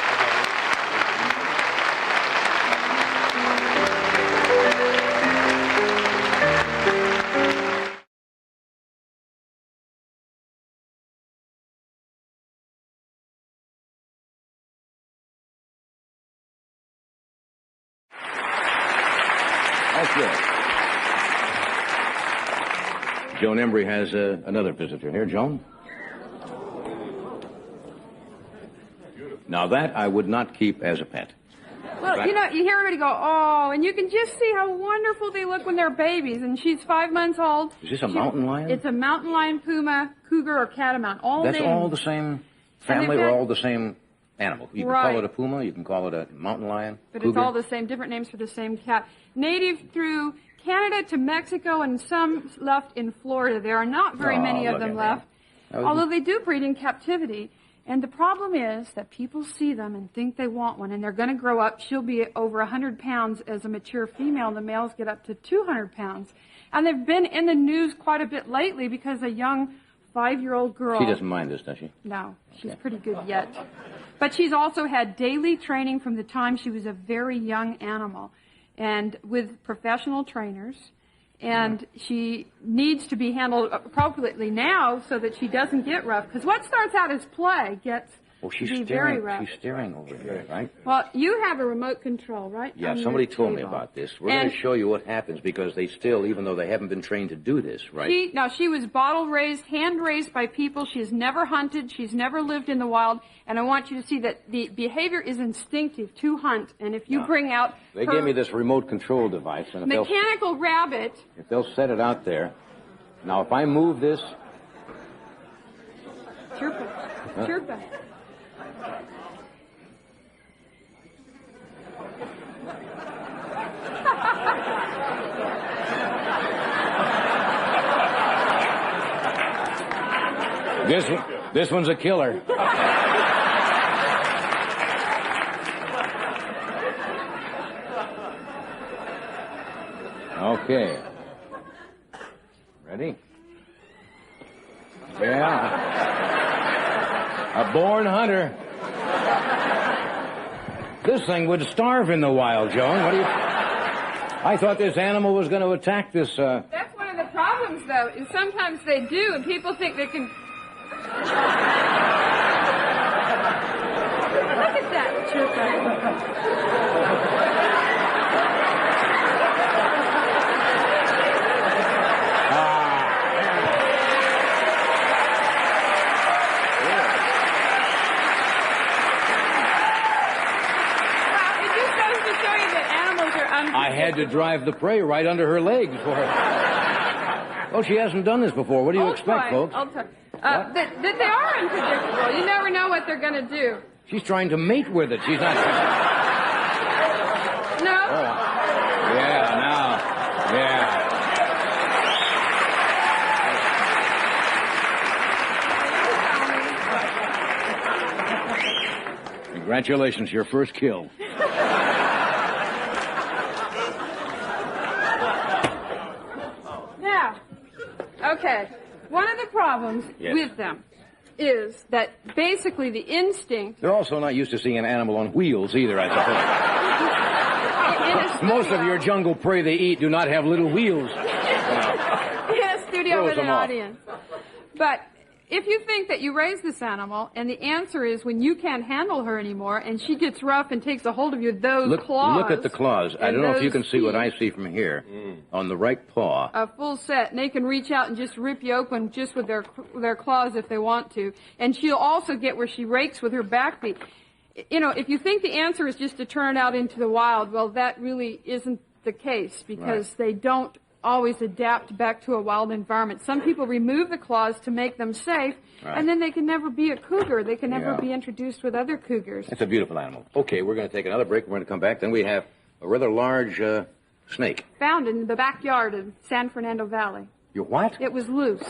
Joan Embry has another visitor here. Joan? Now, that I would not keep as a pet. Well, Right. you know, you hear everybody go, oh, and you can just see how wonderful they look when they're babies. And she's 5 months old. Is this a mountain lion? It's a mountain lion, puma, cougar, or catamount. That's named. all the same family or all the same animal? You can Right. call it a puma, you can call it a mountain lion, But cougar. it's all the same, different names for the same cat. Native through Canada to Mexico and some left in Florida. There are not very many of look them at left, that. although they do breed in captivity. And the problem is that people see them and think they want one, and they're going to grow up. She'll be over 100 pounds as a mature female, and the males get up to 200 pounds. And they've been in the news quite a bit lately because a young 5-year-old girl... She doesn't mind this, does she? No, she's pretty good yet. But she's also had daily training from the time she was a very young animal, and with professional trainers. And she needs to be handled appropriately now so that she doesn't get rough. Because what starts out as play gets Oh, to she's be staring. very rough. She's staring over here, right? Well, you have a remote control, right? Yeah, on your somebody told me table. about this. We're going to show you what happens because they still, even though they haven't been trained to do this, right? She was bottle raised, hand raised by people. She's never hunted. She's never lived in the wild. And I want you to see that the behavior is instinctive to hunt. And if you bring out They her gave me this remote control device, and if mechanical rabbit, they'll set it out there. Now, if I move this, chirpa, chirpa. this one's a killer. Okay. Ready? Yeah. A born hunter. This thing would starve in the wild, Joan. What do you... I thought this animal was going to attack this, That's one of the problems, though, is sometimes they do, and people think they can... Look at that, chirpa. I had to drive the prey right under her legs for her. Well, she hasn't done this before. What do you expect, folks? I'll try. That they are unpredictable. You never know what they're going to do. She's trying to mate with it. She's not... No? Oh. Yeah, now. Yeah. Congratulations, your first kill. Now, okay. One of the problems with them is that basically the instinct... They're also not used to seeing an animal on wheels either, I suppose. Most of your jungle prey they eat do not have little wheels. In a studio with an audience. But if you think that you raise this animal, and the answer is when you can't handle her anymore, and she gets rough and takes a hold of you, those claws... Look at the claws. I don't know if you can see what I see from here. On the right paw. A full set, and they can reach out and just rip you open just with their claws if they want to. And she'll also get where she rakes with her back feet. You know, if you think the answer is just to turn it out into the wild, well, that really isn't the case, because they don't always adapt back to a wild environment. Some people remove the claws to make them safe, and then they can never be a cougar. They can never be introduced with other cougars. It's a beautiful animal. Okay, we're going to take another break. We're going to come back. Then we have a rather large snake. Found in the backyard of San Fernando Valley. Your what? It was loose.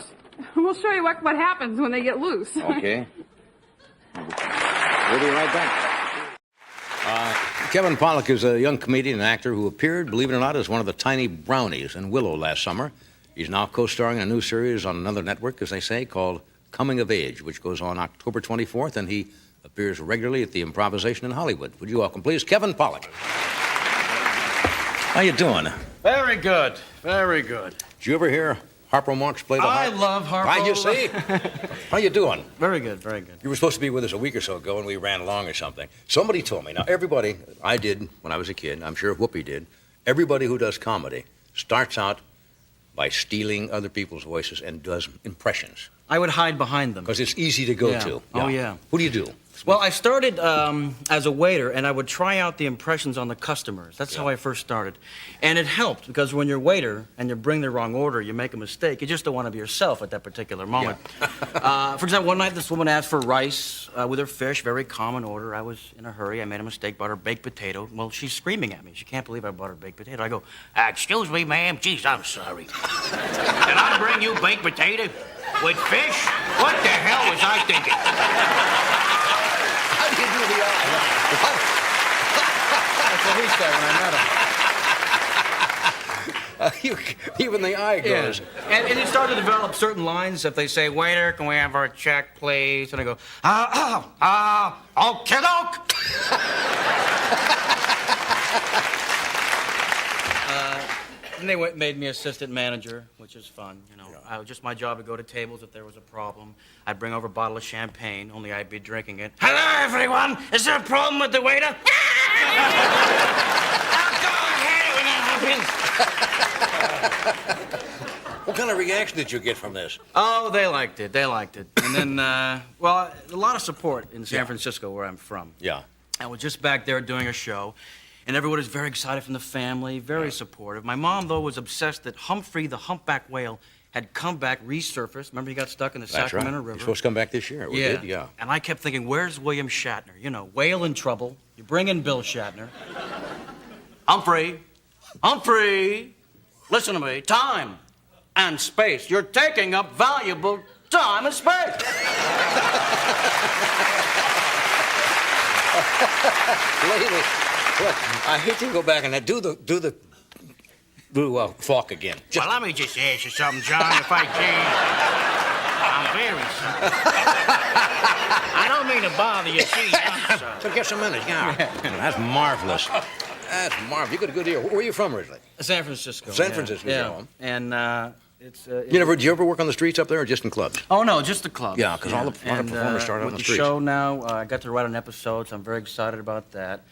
We'll show you what happens when they get loose. Okay. We'll be right back. Kevin Pollak is a young comedian and actor who appeared, believe it or not, as one of the tiny brownies in Willow last summer. He's now co-starring in a new series on another network, as they say, called Coming of Age, which goes on October 24th, and he appears regularly at the Improvisation in Hollywood. Would you welcome, please, Kevin Pollak. How you doing? Very good. Very good. Did you ever hear Harpo Marx play the harp? I love Harpo. Right, you see? How you doing? Very good, very good. You were supposed to be with us a week or so ago, and we ran along or something. Somebody told me. Now, everybody, I did when I was a kid, I'm sure Whoopi did, everybody who does comedy starts out by stealing other people's voices and does impressions? I would hide behind them. Because it's easy to go Yeah. to. Oh, yeah. Who do you do? Well, I started as a waiter, and I would try out the impressions on the customers. That's how I first started. And it helped, because when you're a waiter and you bring the wrong order, you make a mistake. You just don't want to be yourself at that particular moment. For example, one night this woman asked for rice with her fish, very common order. I was in a hurry. I made a mistake, bought her baked potato. Well, she's screaming at me. She can't believe I bought her baked potato. I go, excuse me, ma'am. Geez, I'm sorry. Did I bring you baked potato with fish? What the hell was I thinking? How do you do the That's what he said when I met him. Even the eye goes. Yeah. And it started to develop certain lines. If they say, waiter, can we have our check, please? And I go, okie doke. And they made me assistant manager, which is fun, you know. Yeah. Just my job to go to tables if there was a problem. I'd bring over a bottle of champagne, only I'd be drinking it. Hello, everyone. Is there a problem with the waiter? I'll go ahead when that happens. What kind of reaction did you get from this? Oh, they liked it. They liked it. And then, well, a lot of support in San Francisco, where I'm from. Yeah. I was just back there doing a show, and everyone was very excited from the family, very supportive. My mom, though, was obsessed that Humphrey, the humpback whale, had come back, resurfaced. Remember, he got stuck in the Sacramento River. He's supposed to come back this year. We did, yeah. And I kept thinking, where's William Shatner? You know, whale in trouble. You bring in Bill Shatner. Humphrey, listen to me. Time and space. You're taking up valuable time and space. Lady, look, I hate to go back and do the Falk again. Well, let me just ask you something, John, if I can. I'm very sorry. I don't mean to bother you, gee, I'm sorry. So just a minute, yeah. That's marvelous. That's marvelous. You got a good ear. Where are you from originally? San Francisco. San Francisco, yeah. home. And it's... Did you ever work on the streets up there or just in clubs? Oh, no, just the club. Yeah, because all the performers start out on the streets. With the show now, I got to write an episode, so I'm very excited about that.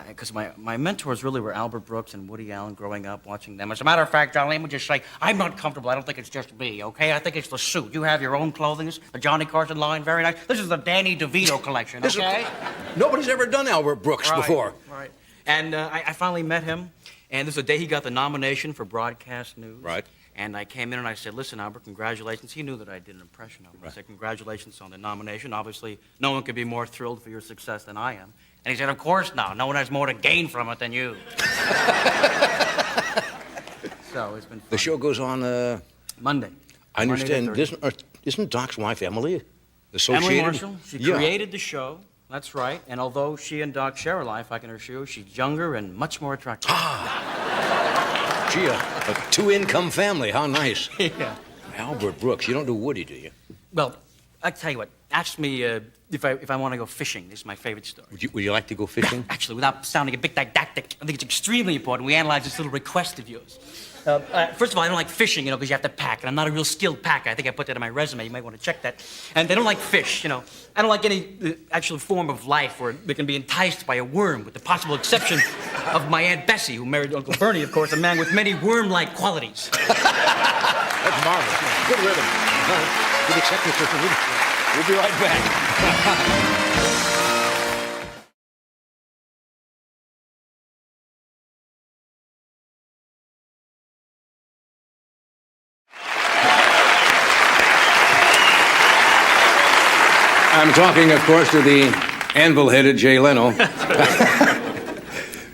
Because my mentors really were Albert Brooks and Woody Allen growing up, watching them. As a matter of fact, John, let me just say, I'm not comfortable. I don't think it's just me, okay? I think it's the suit. You have your own clothing. The Johnny Carson line, very nice. This is the Danny DeVito collection, okay? Nobody's ever done Albert Brooks before. Right. And I finally met him, and this is the day he got the nomination for Broadcast News. Right. And I came in and I said, listen, Albert, congratulations. He knew that I did an impression of him. I said, congratulations on the nomination. Obviously, no one could be more thrilled for your success than I am. And he said, of course not. No one has more to gain from it than you. So it's been fun. The show goes on Monday. I understand. Isn't Doc's wife Emily associated? Emily Marshall. She created the show. That's right. And although she and Doc share a life, I can assure you she's younger and much more attractive. Gee, a two-income family. How nice. Yeah. Albert Brooks. You don't do Woody, do you? Well, I'll tell you what. Ask me if I want to go fishing. This is my favorite story. Would you like to go fishing? Actually, without sounding a bit didactic, I think it's extremely important we analyze this little request of yours. First of all, I don't like fishing, because you have to pack, and I'm not a real skilled packer. I think I put that in my resume. You might want to check that. And they don't like fish, I don't like any actual form of life where they can be enticed by a worm, with the possible exception of my Aunt Bessie, who married Uncle Bernie, of course, a man with many worm-like qualities. That's marvelous. Good rhythm. Good acceptance. We'll be right back. I'm talking, of course, to the anvil-headed Jay Leno.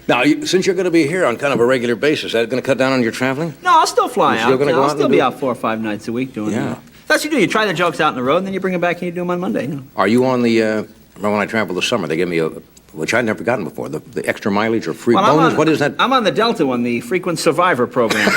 Now, since you're going to be here on kind of a regular basis, is that going to cut down on your traveling? No, I'll still fly out. I'll still be out 4 or 5 nights a week doing that. That's what you do. You try the jokes out on the road, and then you bring them back and you do them on Monday. Are you on the, remember when I traveled this summer, they gave me which I'd never gotten before, the extra mileage or free bonus? What is that? I'm on the Delta one, the Frequent Survivor program.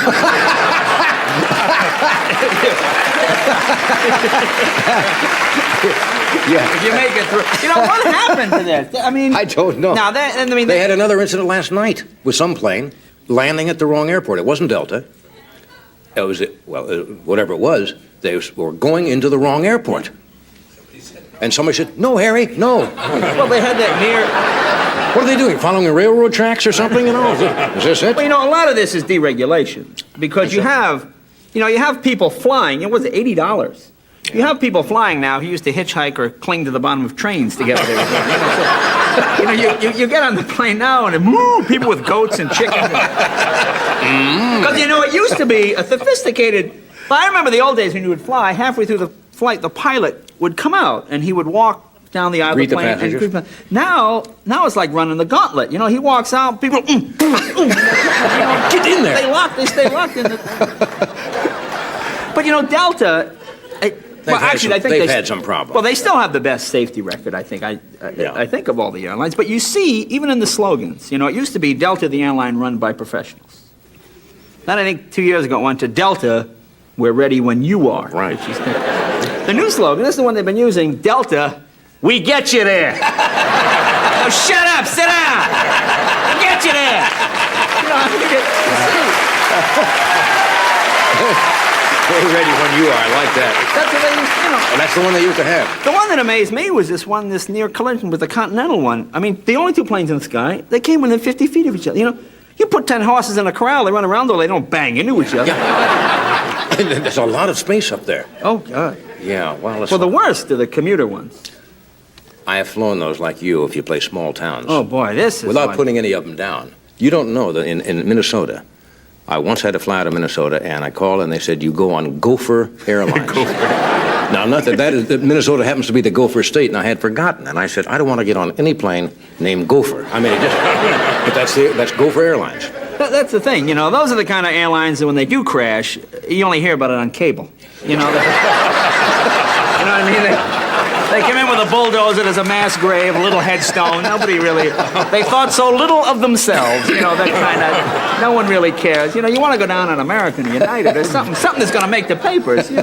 Yeah. If you make it through. What happened to this? I mean... I don't know. Now, they had another incident last night with some plane landing at the wrong airport. It wasn't Delta. It was, whatever it was, they were going into the wrong airport. And somebody said, no, Harry, no. Well, they had that near... What are they doing? Following railroad tracks or something? Is this it? Well, a lot of this is deregulation because you have people flying. What was it, $80? You have people flying now who used to hitchhike or cling to the bottom of trains to get where they were going. You get on the plane now and people with goats and chickens. Because it used to be a sophisticated. But I remember the old days when you would fly. Halfway through the flight, the pilot would come out and he would walk down the aisle of the plane. Now it's like running the gauntlet. He walks out, people. Get in there. They stay locked in the. But Delta. I think they've had some problems. Well, they still have the best safety record, I think. I think of all the airlines. But you see, even in the slogans, it used to be Delta, the airline run by professionals. Then I think 2 years ago it went to Delta, we're ready when you are. Right. The new slogan, this is the one they've been using, Delta, we get you there. Oh, shut up, sit down. We get you there. We're ready when you are. I like that. That's what they used, And that's the one they used to have. The one that amazed me was this near collision with the Continental one. I mean, the only two planes in the sky, they came within 50 feet of each other. You put 10 horses in a corral, they run around, though they don't bang into each other. Yeah. There's a lot of space up there. Oh, God. Yeah, well, the worst are the commuter ones. I have flown those like you if you play small towns. Oh, boy, this is without putting any of them down. You don't know that in Minnesota, I once had to fly out of Minnesota, and I called, and they said, you go on Gopher Airlines. Now, not that that Minnesota happens to be the Gopher state, and I had forgotten. And I said, I don't want to get on any plane named Gopher. I mean, but that's Gopher Airlines. That's the thing, those are the kind of airlines that when they do crash, you only hear about it on cable. You know what I mean? They come in with a bulldozer, there's a mass grave, a little headstone. Nobody really, they thought so little of themselves, that kind of, no one really cares. You want to go down on American United, there's something that's going to make the papers, the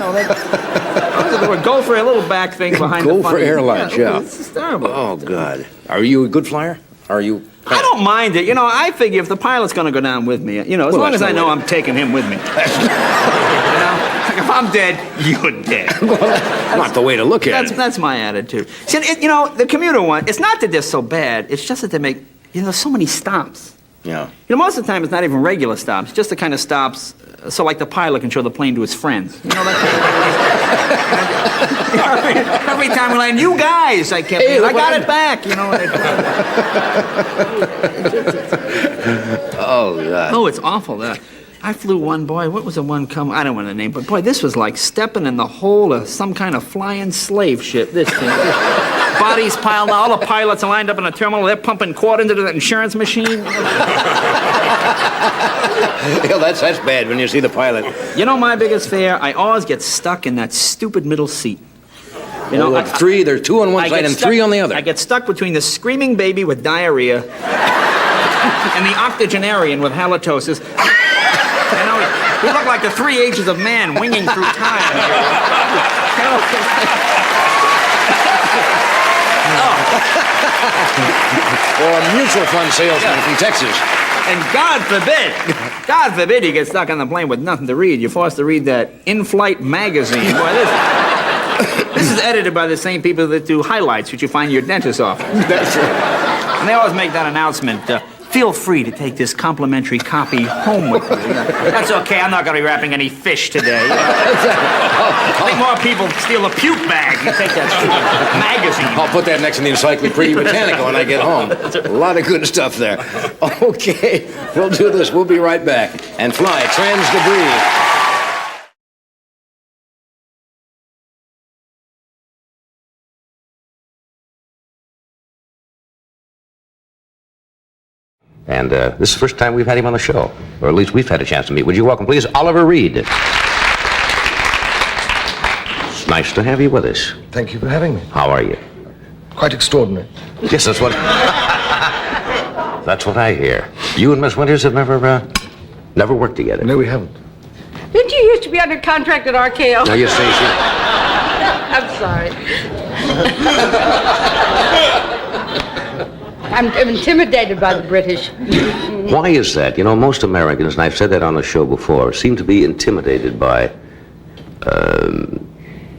word Gopher, a little back thing behind the Gopher Airlines, yeah. It's terrible. Oh, God. Are you a good flyer? Are you? I don't mind it. I figure if the pilot's going to go down with me, as long as I know I'm taking him with me. If I'm dead, you're dead. Not the way to look at it. That's my attitude. See, the commuter one, it's not that they're so bad. It's just that they make, there's so many stops. Yeah. Most of the time it's not even regular stops. Just the kind of stops, so like the pilot can show the plane to his friends. Every time we land, you guys, I kept, I got it back. Oh, God. Oh, it's awful. I flew one, boy, what was the one I don't want to name, but boy, this was like stepping in the hole of some kind of flying slave ship, this thing. Bodies piled up, all the pilots are lined up in a terminal, they're pumping quarters into the insurance machine. Well, that's bad when you see the pilot. My biggest fear, I always get stuck in that stupid middle seat. There's two on one side and three on the other. I get stuck between the screaming baby with diarrhea and the octogenarian with halitosis. We look like the 3 ages of man winging through time. Or a mutual fund salesman from Texas. And God forbid you get stuck on the plane with nothing to read. You're forced to read that in-flight magazine. Boy, this is edited by the same people that do highlights, which you find in your dentist's office. That's right. And they always make that announcement. Feel free to take this complimentary copy home with you. That's okay, I'm not going to be wrapping any fish today. I think more people steal a puke bag and take that stupid magazine. I'll put that next in the Encyclopedia Britannica when I get home. A lot of good stuff there. Okay, we'll do this. We'll be right back. And fly trans debris. And this is the first time we've had him on the show, or at least we've had a chance to meet. Would you welcome, please, Oliver Reed. It's nice to have you with us. Thank you for having me. How are you? Quite extraordinary. Yes, that's what... that's what I hear. You and Miss Winters have never worked together. No, we haven't. Didn't you used to be under contract at RKO? No, you say she... I'm sorry. I'm intimidated by the British. Why is that? Most Americans, and I've said that on the show before, seem to be intimidated by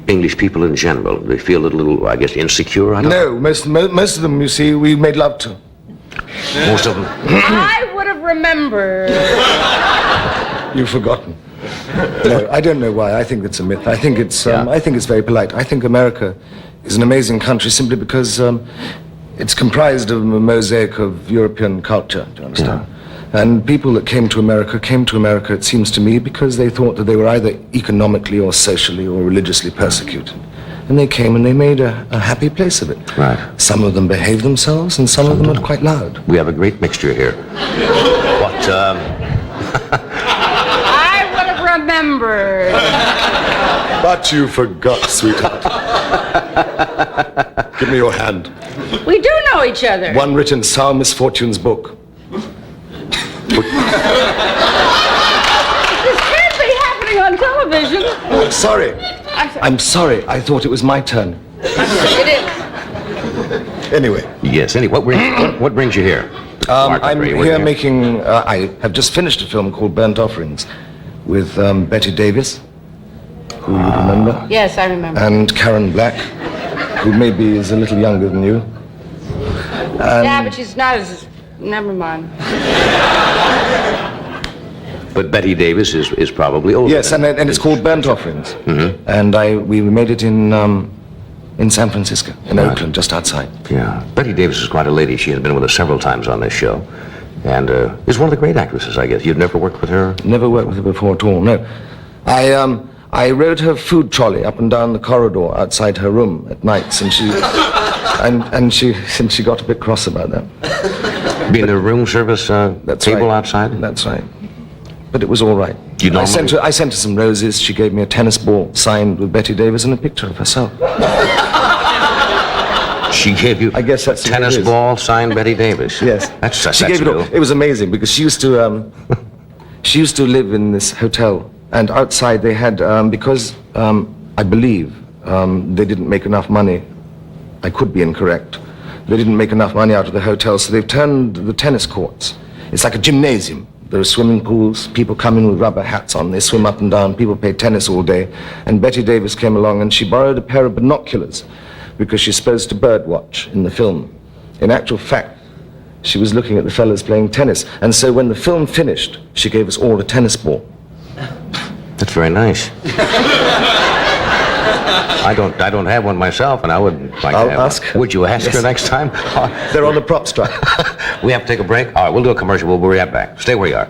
English people in general. They feel a little, I guess, insecure. I don't know. No, most of them, you see, we made love to. Most of them. I would have remembered. You've forgotten. No, I don't know why. I think it's a myth. I think it's very polite. I think America is an amazing country simply because it's comprised of a mosaic of European culture, do you understand? Yeah. And people that came to America, it seems to me, because they thought that they were either economically or socially or religiously persecuted. And they came and they made a happy place of it. Right. Some of them behaved themselves and some of them were quite loud. We have a great mixture here. What, I would have remembered. But you forgot, sweetheart. Give me your hand. We do know each other. One written Sour Misfortunes book. This can't be happening on television. I'm sorry. I'm sorry. I thought it was my turn. It is. Anyway. Yes, anyway, what brings you here? I'm here making, I have just finished a film called Burnt Offerings with Betty Davis, who you remember. Yes, I remember. And Karen Black, who maybe is a little younger than you. Yeah, but she's not as... Never mind. But Betty Davis is probably older. Yes, and it's called Burnt Offerings. Mm-hmm. And we made it in San Francisco, in Oakland, just outside. Yeah. Betty Davis is quite a lady. She has been with us several times on this show. And is one of the great actresses, I guess. You've never worked with her? Never worked with her before at all, no. I rode her food trolley up and down the corridor outside her room at nights, and she... and she got a bit cross about that. Being the room service table outside? That's right. But it was all right. I sent her some roses. She gave me a tennis ball signed with Betty Davis and a picture of herself. She gave you a tennis ball signed Betty Davis? Yes. She gave it all. It was amazing because she used to live in this hotel, and outside they had, because I believe they didn't make enough money. I could be incorrect. They didn't make enough money out of the hotel, so they've turned the tennis courts. It's like a gymnasium. There are swimming pools, people come in with rubber hats on, they swim up and down, people play tennis all day. And Betty Davis came along and she borrowed a pair of binoculars because she's supposed to bird watch in the film. In actual fact, she was looking at the fellas playing tennis. And so when the film finished, she gave us all a tennis ball. That's very nice. I don't have one myself, and I would like I'll to have ask one. her. Would you ask her next time? They're on the prop strap. We have to take a break? All right, we'll do a commercial. We'll be right back. Stay where you are.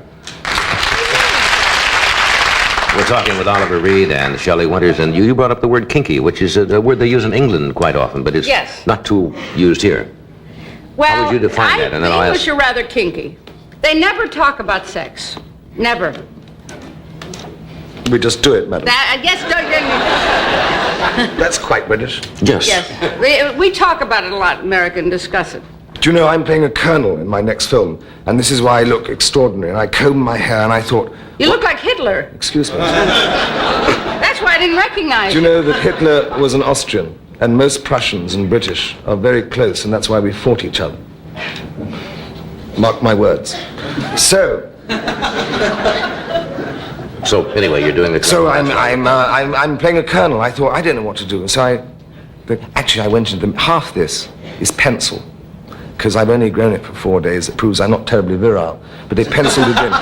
We're talking with Oliver Reed and Shelley Winters, and you brought up the word kinky, which is a word they use in England quite often, but it's not too used here. Well, how would you define that? And then the I'll English are rather kinky. They never talk about sex. Never. We just do it, madam. That's quite British. Yes. Yes. We talk about it a lot in America and discuss it. Do you know, I'm playing a colonel in my next film, and this is why I look extraordinary. And I combed my hair, and I thought... You look like Hitler. Excuse me. That's why I didn't recognize you. Do you know that Hitler was an Austrian, and most Prussians and British are very close, and that's why we fought each other. Mark my words. So anyway, you're doing the colonel. So I'm playing a colonel. I thought, I don't know what to do. So I went into them. Half this is pencil, because I've only grown it for 4 days. It proves I'm not terribly virile. But they penciled it in.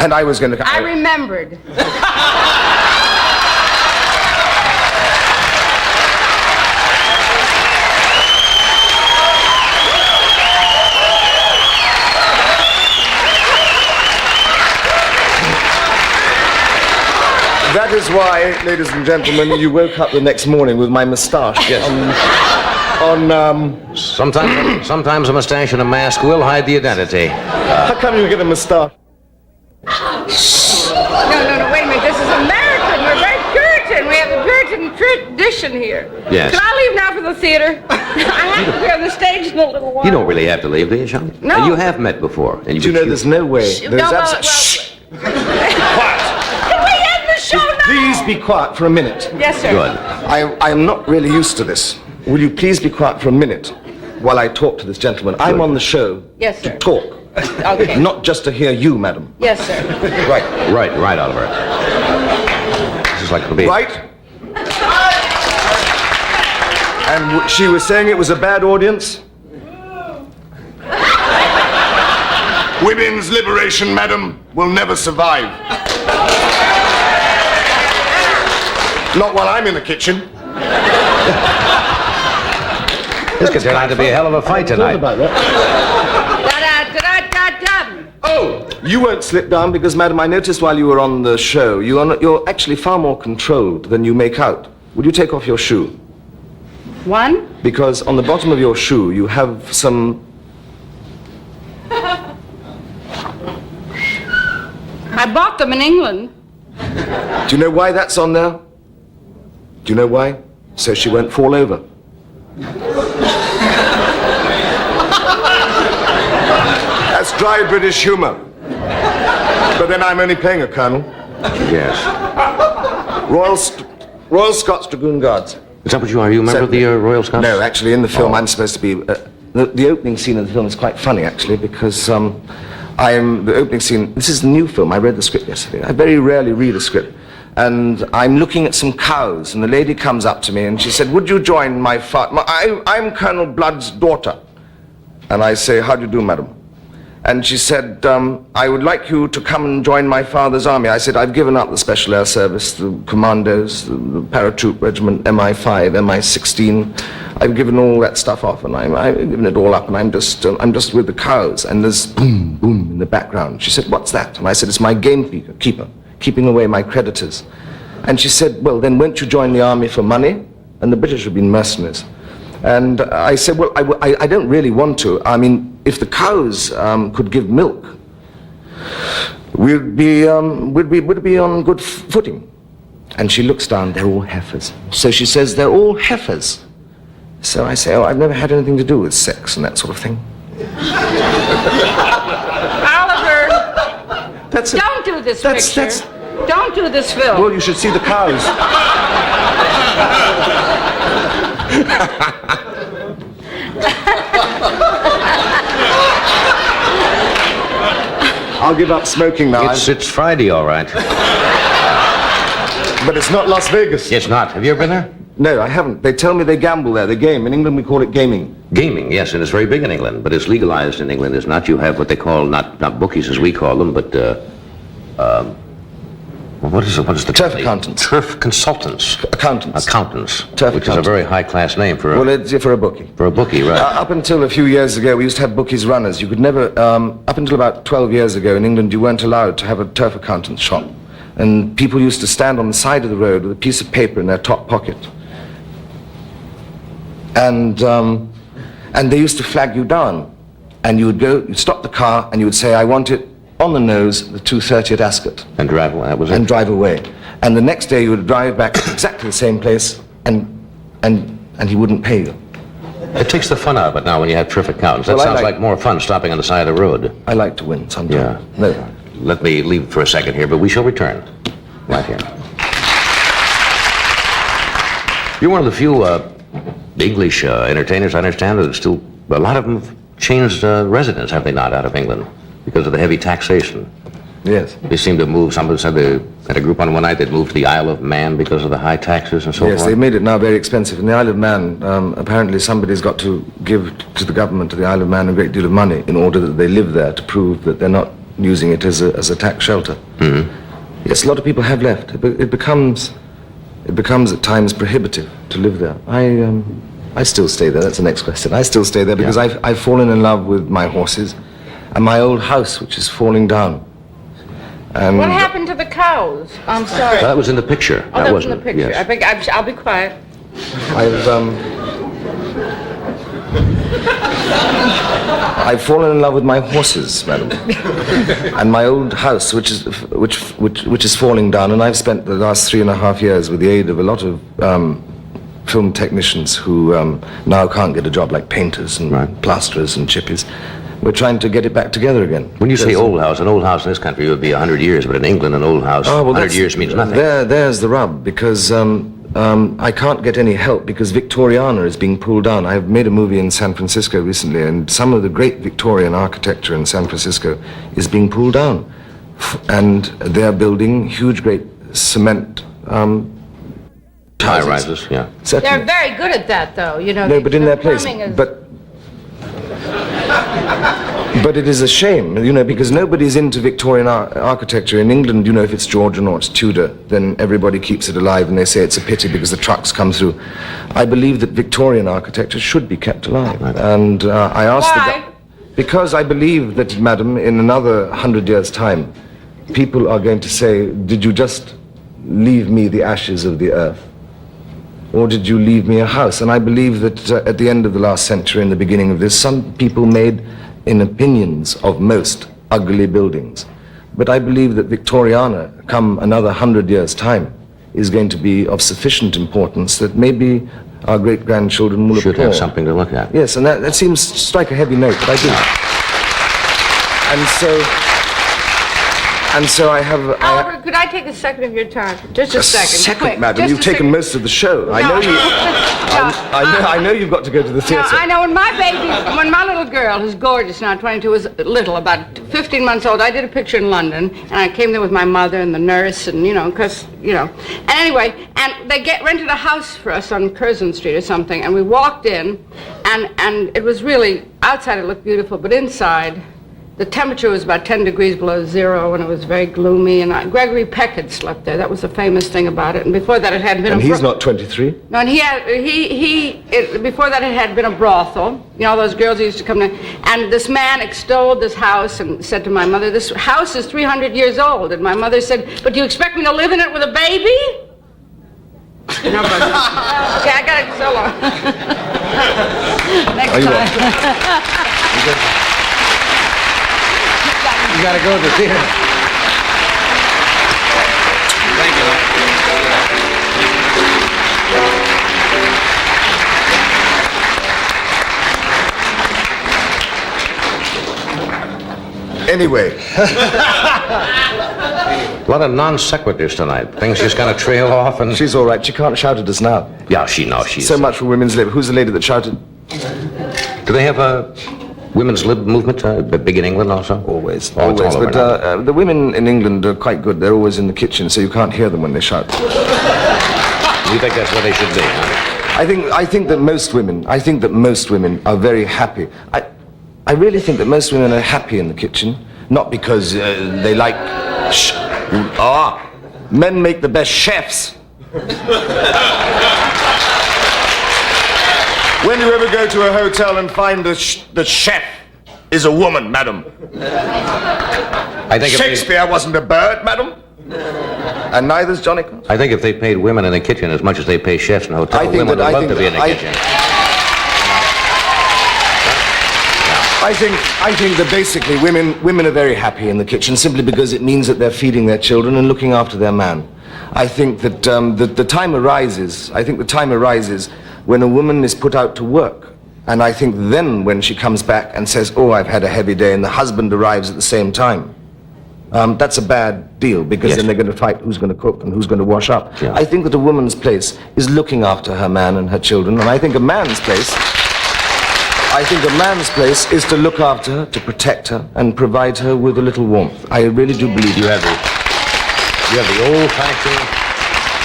And I was going to... I remembered. That is why, ladies and gentlemen, you woke up the next morning with my moustache. Yes. Sometimes a mustache and a mask will hide the identity. How come you get a moustache? No, wait a minute. This is American. We're very Puritan. We have the Puritan tradition here. Yes. Can I leave now for the theater? I have to be on the stage in a little while. You don't really have to leave, do you, Sean? No. And you have met before. And Do you know there's no way? Please be quiet for a minute. Yes, sir. Good. I am not really used to this. Will you please be quiet for a minute while I talk to this gentleman? I'm on the show Yes, sir. to talk. Okay. Not just to hear you, madam. Yes, sir. Right, Oliver. This is like it'll be... Right? And she was saying it was a bad audience? Women's liberation, madam, will never survive. Not while I'm in the kitchen. This could turn out to be a hell of a fight tonight. Oh, you won't slip down because, madam, I noticed while you were on the show, you're actually far more controlled than you make out. Would you take off your shoe? One? Because on the bottom of your shoe, you have some... I bought them in England. Do you know why that's on there? Do you know why? So she won't fall over. That's dry British humor. But then I'm only playing a colonel. Yes. Royal Scots Dragoon Guards. Is that what you are? Are you a member of the Royal Scots? No, actually, in the film, I'm supposed to be... the opening scene of the film is quite funny, actually, because the opening scene... This is a new film. I read the script yesterday. I very rarely read a script. And I'm looking at some cows, and the lady comes up to me, and she said, would you join my father? I'm Colonel Blood's daughter. And I say, how do you do, madam? And she said, I would like you to come and join my father's army. I said, I've given up the Special Air Service, the Commandos, the Paratroop Regiment, MI5, MI16. I've given all that stuff off, and I've given it all up, and I'm just with the cows. And there's boom, boom in the background. She said, what's that? And I said, it's my gamekeeper, keeping away my creditors. And she said, well, then won't you join the army for money? And the British have been mercenaries. And I said, well, I don't really want to. I mean, if the cows could give milk, we'd be on good footing. And she looks down, they're all heifers. So she says, they're all heifers. So I say, oh, I've never had anything to do with sex and that sort of thing. Oliver, don't do this picture. Don't do this film. Well, you should see the cows. I'll give up smoking now. It's Friday, all right. But it's not Las Vegas. It's not. Have you ever been there? No, I haven't. They tell me they gamble there. They game. In England, we call it gaming. Gaming, yes, and it's very big in England, but it's legalized in England. It's not. You have what they call, not bookies as we call them, but what is the turf accountants? Turf consultants. Accountants. Accountants. Turf which accountants. is a very high-class name for a... Well, it's for a bookie. For a bookie, right. Up until a few years ago, we used to have bookies runners. You could never... up until about 12 years ago in England, you weren't allowed to have a turf accountant's shop. And people used to stand on the side of the road with a piece of paper in their top pocket. And they used to flag you down. And you would go, you'd stop the car, and you would say, I want it on the nose, the 2:30 at Ascot. And drive away, that was it? And drive away. And the next day you would drive back to exactly the same place, and he wouldn't pay you. It takes the fun out of it now when you have turf accountants. That sounds like more fun stopping on the side of the road. I like to win sometimes. Yeah. No. Let me leave for a second here, but we shall return. Right here. You're one of the few English entertainers, I understand, that still, a lot of them have changed residence, have they not, out of England, because of the heavy taxation. Yes. They seem to move, somebody said they had a group on one night that moved to the Isle of Man because of the high taxes and so forth. Yes, they made it now very expensive. In the Isle of Man, apparently somebody's got to give to the government of the Isle of Man a great deal of money in order that they live there, to prove that they're not using it as a tax shelter. Mm-hmm. Yes, a lot of people have left. It becomes at times prohibitive to live there. I still stay there. That's the next question. I still stay there because I've fallen in love with my horses and my old house, which is falling down. And what happened to the cows? I'm sorry. That was in the picture. Oh, that was in the picture. Yes. I'll be quiet. I've fallen in love with my horses, madam, and my old house, which is falling down. And I've spent the last 3.5 years with the aid of a lot of film technicians who now can't get a job, like painters and plasterers and chippies. We're trying to get it back together again. When you say old house, an old house in this country would be 100 years, but in England, an old house, 100 years means nothing. There's the rub, because I can't get any help because Victoriana is being pulled down. I've made a movie in San Francisco recently, and some of the great Victorian architecture in San Francisco is being pulled down. And they're building huge, great cement high-rises, yeah. Certainly. They're very good at that, though. You know. No, but in their place. But it is a shame, because nobody's into Victorian architecture. In England, if it's Georgian or it's Tudor, then everybody keeps it alive and they say it's a pity because the trucks come through. I believe that Victorian architecture should be kept alive. And I asked Why? Because I believe that, madam, in another 100 years' time, people are going to say, did you just leave me the ashes of the earth? Or did you leave me a house? And I believe that at the end of the last century and the beginning of this, some people made in opinions of most ugly buildings. But I believe that Victoriana, come another 100 years' time, is going to be of sufficient importance that maybe our great-grandchildren will Should have something to look at. Yes, and that seems to strike a heavy note, but I do. And so I have... Albert, could I take a second of your time? Just a second. Quick, madam. just You've a taken second. most of the show. I know you... I know you've got to go to the theatre. I know when my little girl, who's gorgeous now, 22, was little, about 15 months old, I did a picture in London, and I came there with my mother and the nurse, and, And anyway, and they rented a house for us on Curzon Street or something, and we walked in, and it was really, outside it looked beautiful, but inside, the temperature was about 10 degrees below zero, and it was very gloomy, and Gregory Peck had slept there. That was the famous thing about it. And before that, it had been And he's not 23? No, and before that, it had been a brothel. Those girls who used to come there. And this man extolled this house and said to my mother, this house is 300 years old. And my mother said, but do you expect me to live in it with a baby? No, but, okay, I got it so long. Next time. You gotta go to the theater. Thank you. Anyway. A lot of non sequiturs tonight. Things just kind of trail off and... She's all right. She can't shout at us now. Yeah, she's... So much for women's lib. Who's the lady that shouted? Do they have a women's lib movement big in England also? Always. Oh, it's Always. all over But the women in England are quite good. They're always in the kitchen, so you can't hear them when they shout. You think that's where they should be, huh? I think that most women are very happy. I really think that most women are happy in the kitchen, not because they like... men make the best chefs. When do you ever go to a hotel and find the chef is a woman, madam? I think Shakespeare wasn't a bird, madam. And neither's Johnny Carson. I think if they paid women in the kitchen as much as they pay chefs in a hotel, women would love to be in the kitchen. I think that basically women are very happy in the kitchen simply because it means that they're feeding their children and looking after their man. I think that the time arises when a woman is put out to work. And I think then when she comes back and says, oh, I've had a heavy day, and the husband arrives at the same time, that's a bad deal because then they're going to fight who's going to cook and who's going to wash up. Yeah. I think that a woman's place is looking after her man and her children, and I think a man's place is to look after her, to protect her, and provide her with a little warmth. I really do believe You have the old-fashioned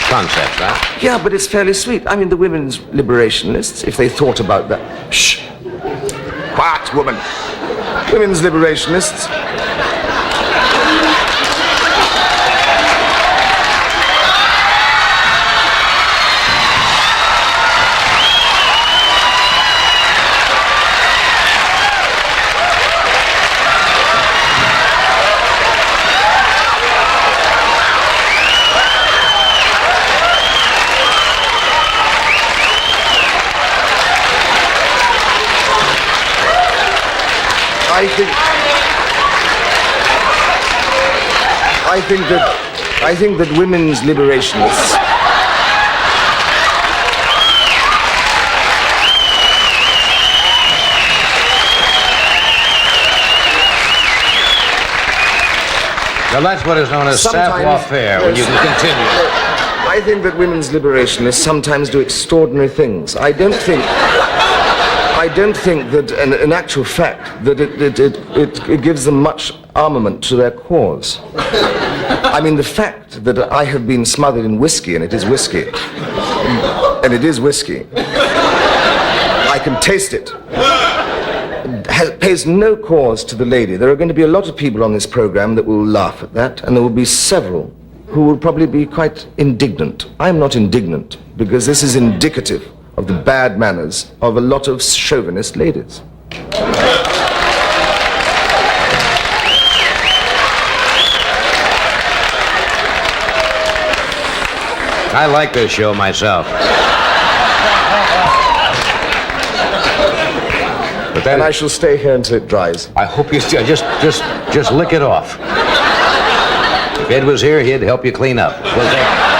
concept, right? Yeah, but it's fairly sweet. I mean, the women's liberationists, if they thought about that... Shh! Quiet, woman! Women's liberationists... I think that women's liberationists... Now that's what is known as savoir-faire, when you can continue. I think that women's liberationists sometimes do extraordinary things. I don't think that, in actual fact, that it gives them much armament to their cause. I mean, the fact that I have been smothered in whiskey, and it is whiskey, I can taste it, pays no cause to the lady. There are going to be a lot of people on this program that will laugh at that, and there will be several who will probably be quite indignant. I'm not indignant, because this is indicative of the bad manners of a lot of chauvinist ladies. I like this show myself. But then And I shall stay here until it dries. I hope you still just lick it off. If Ed was here, he'd help you clean up. We'll take it.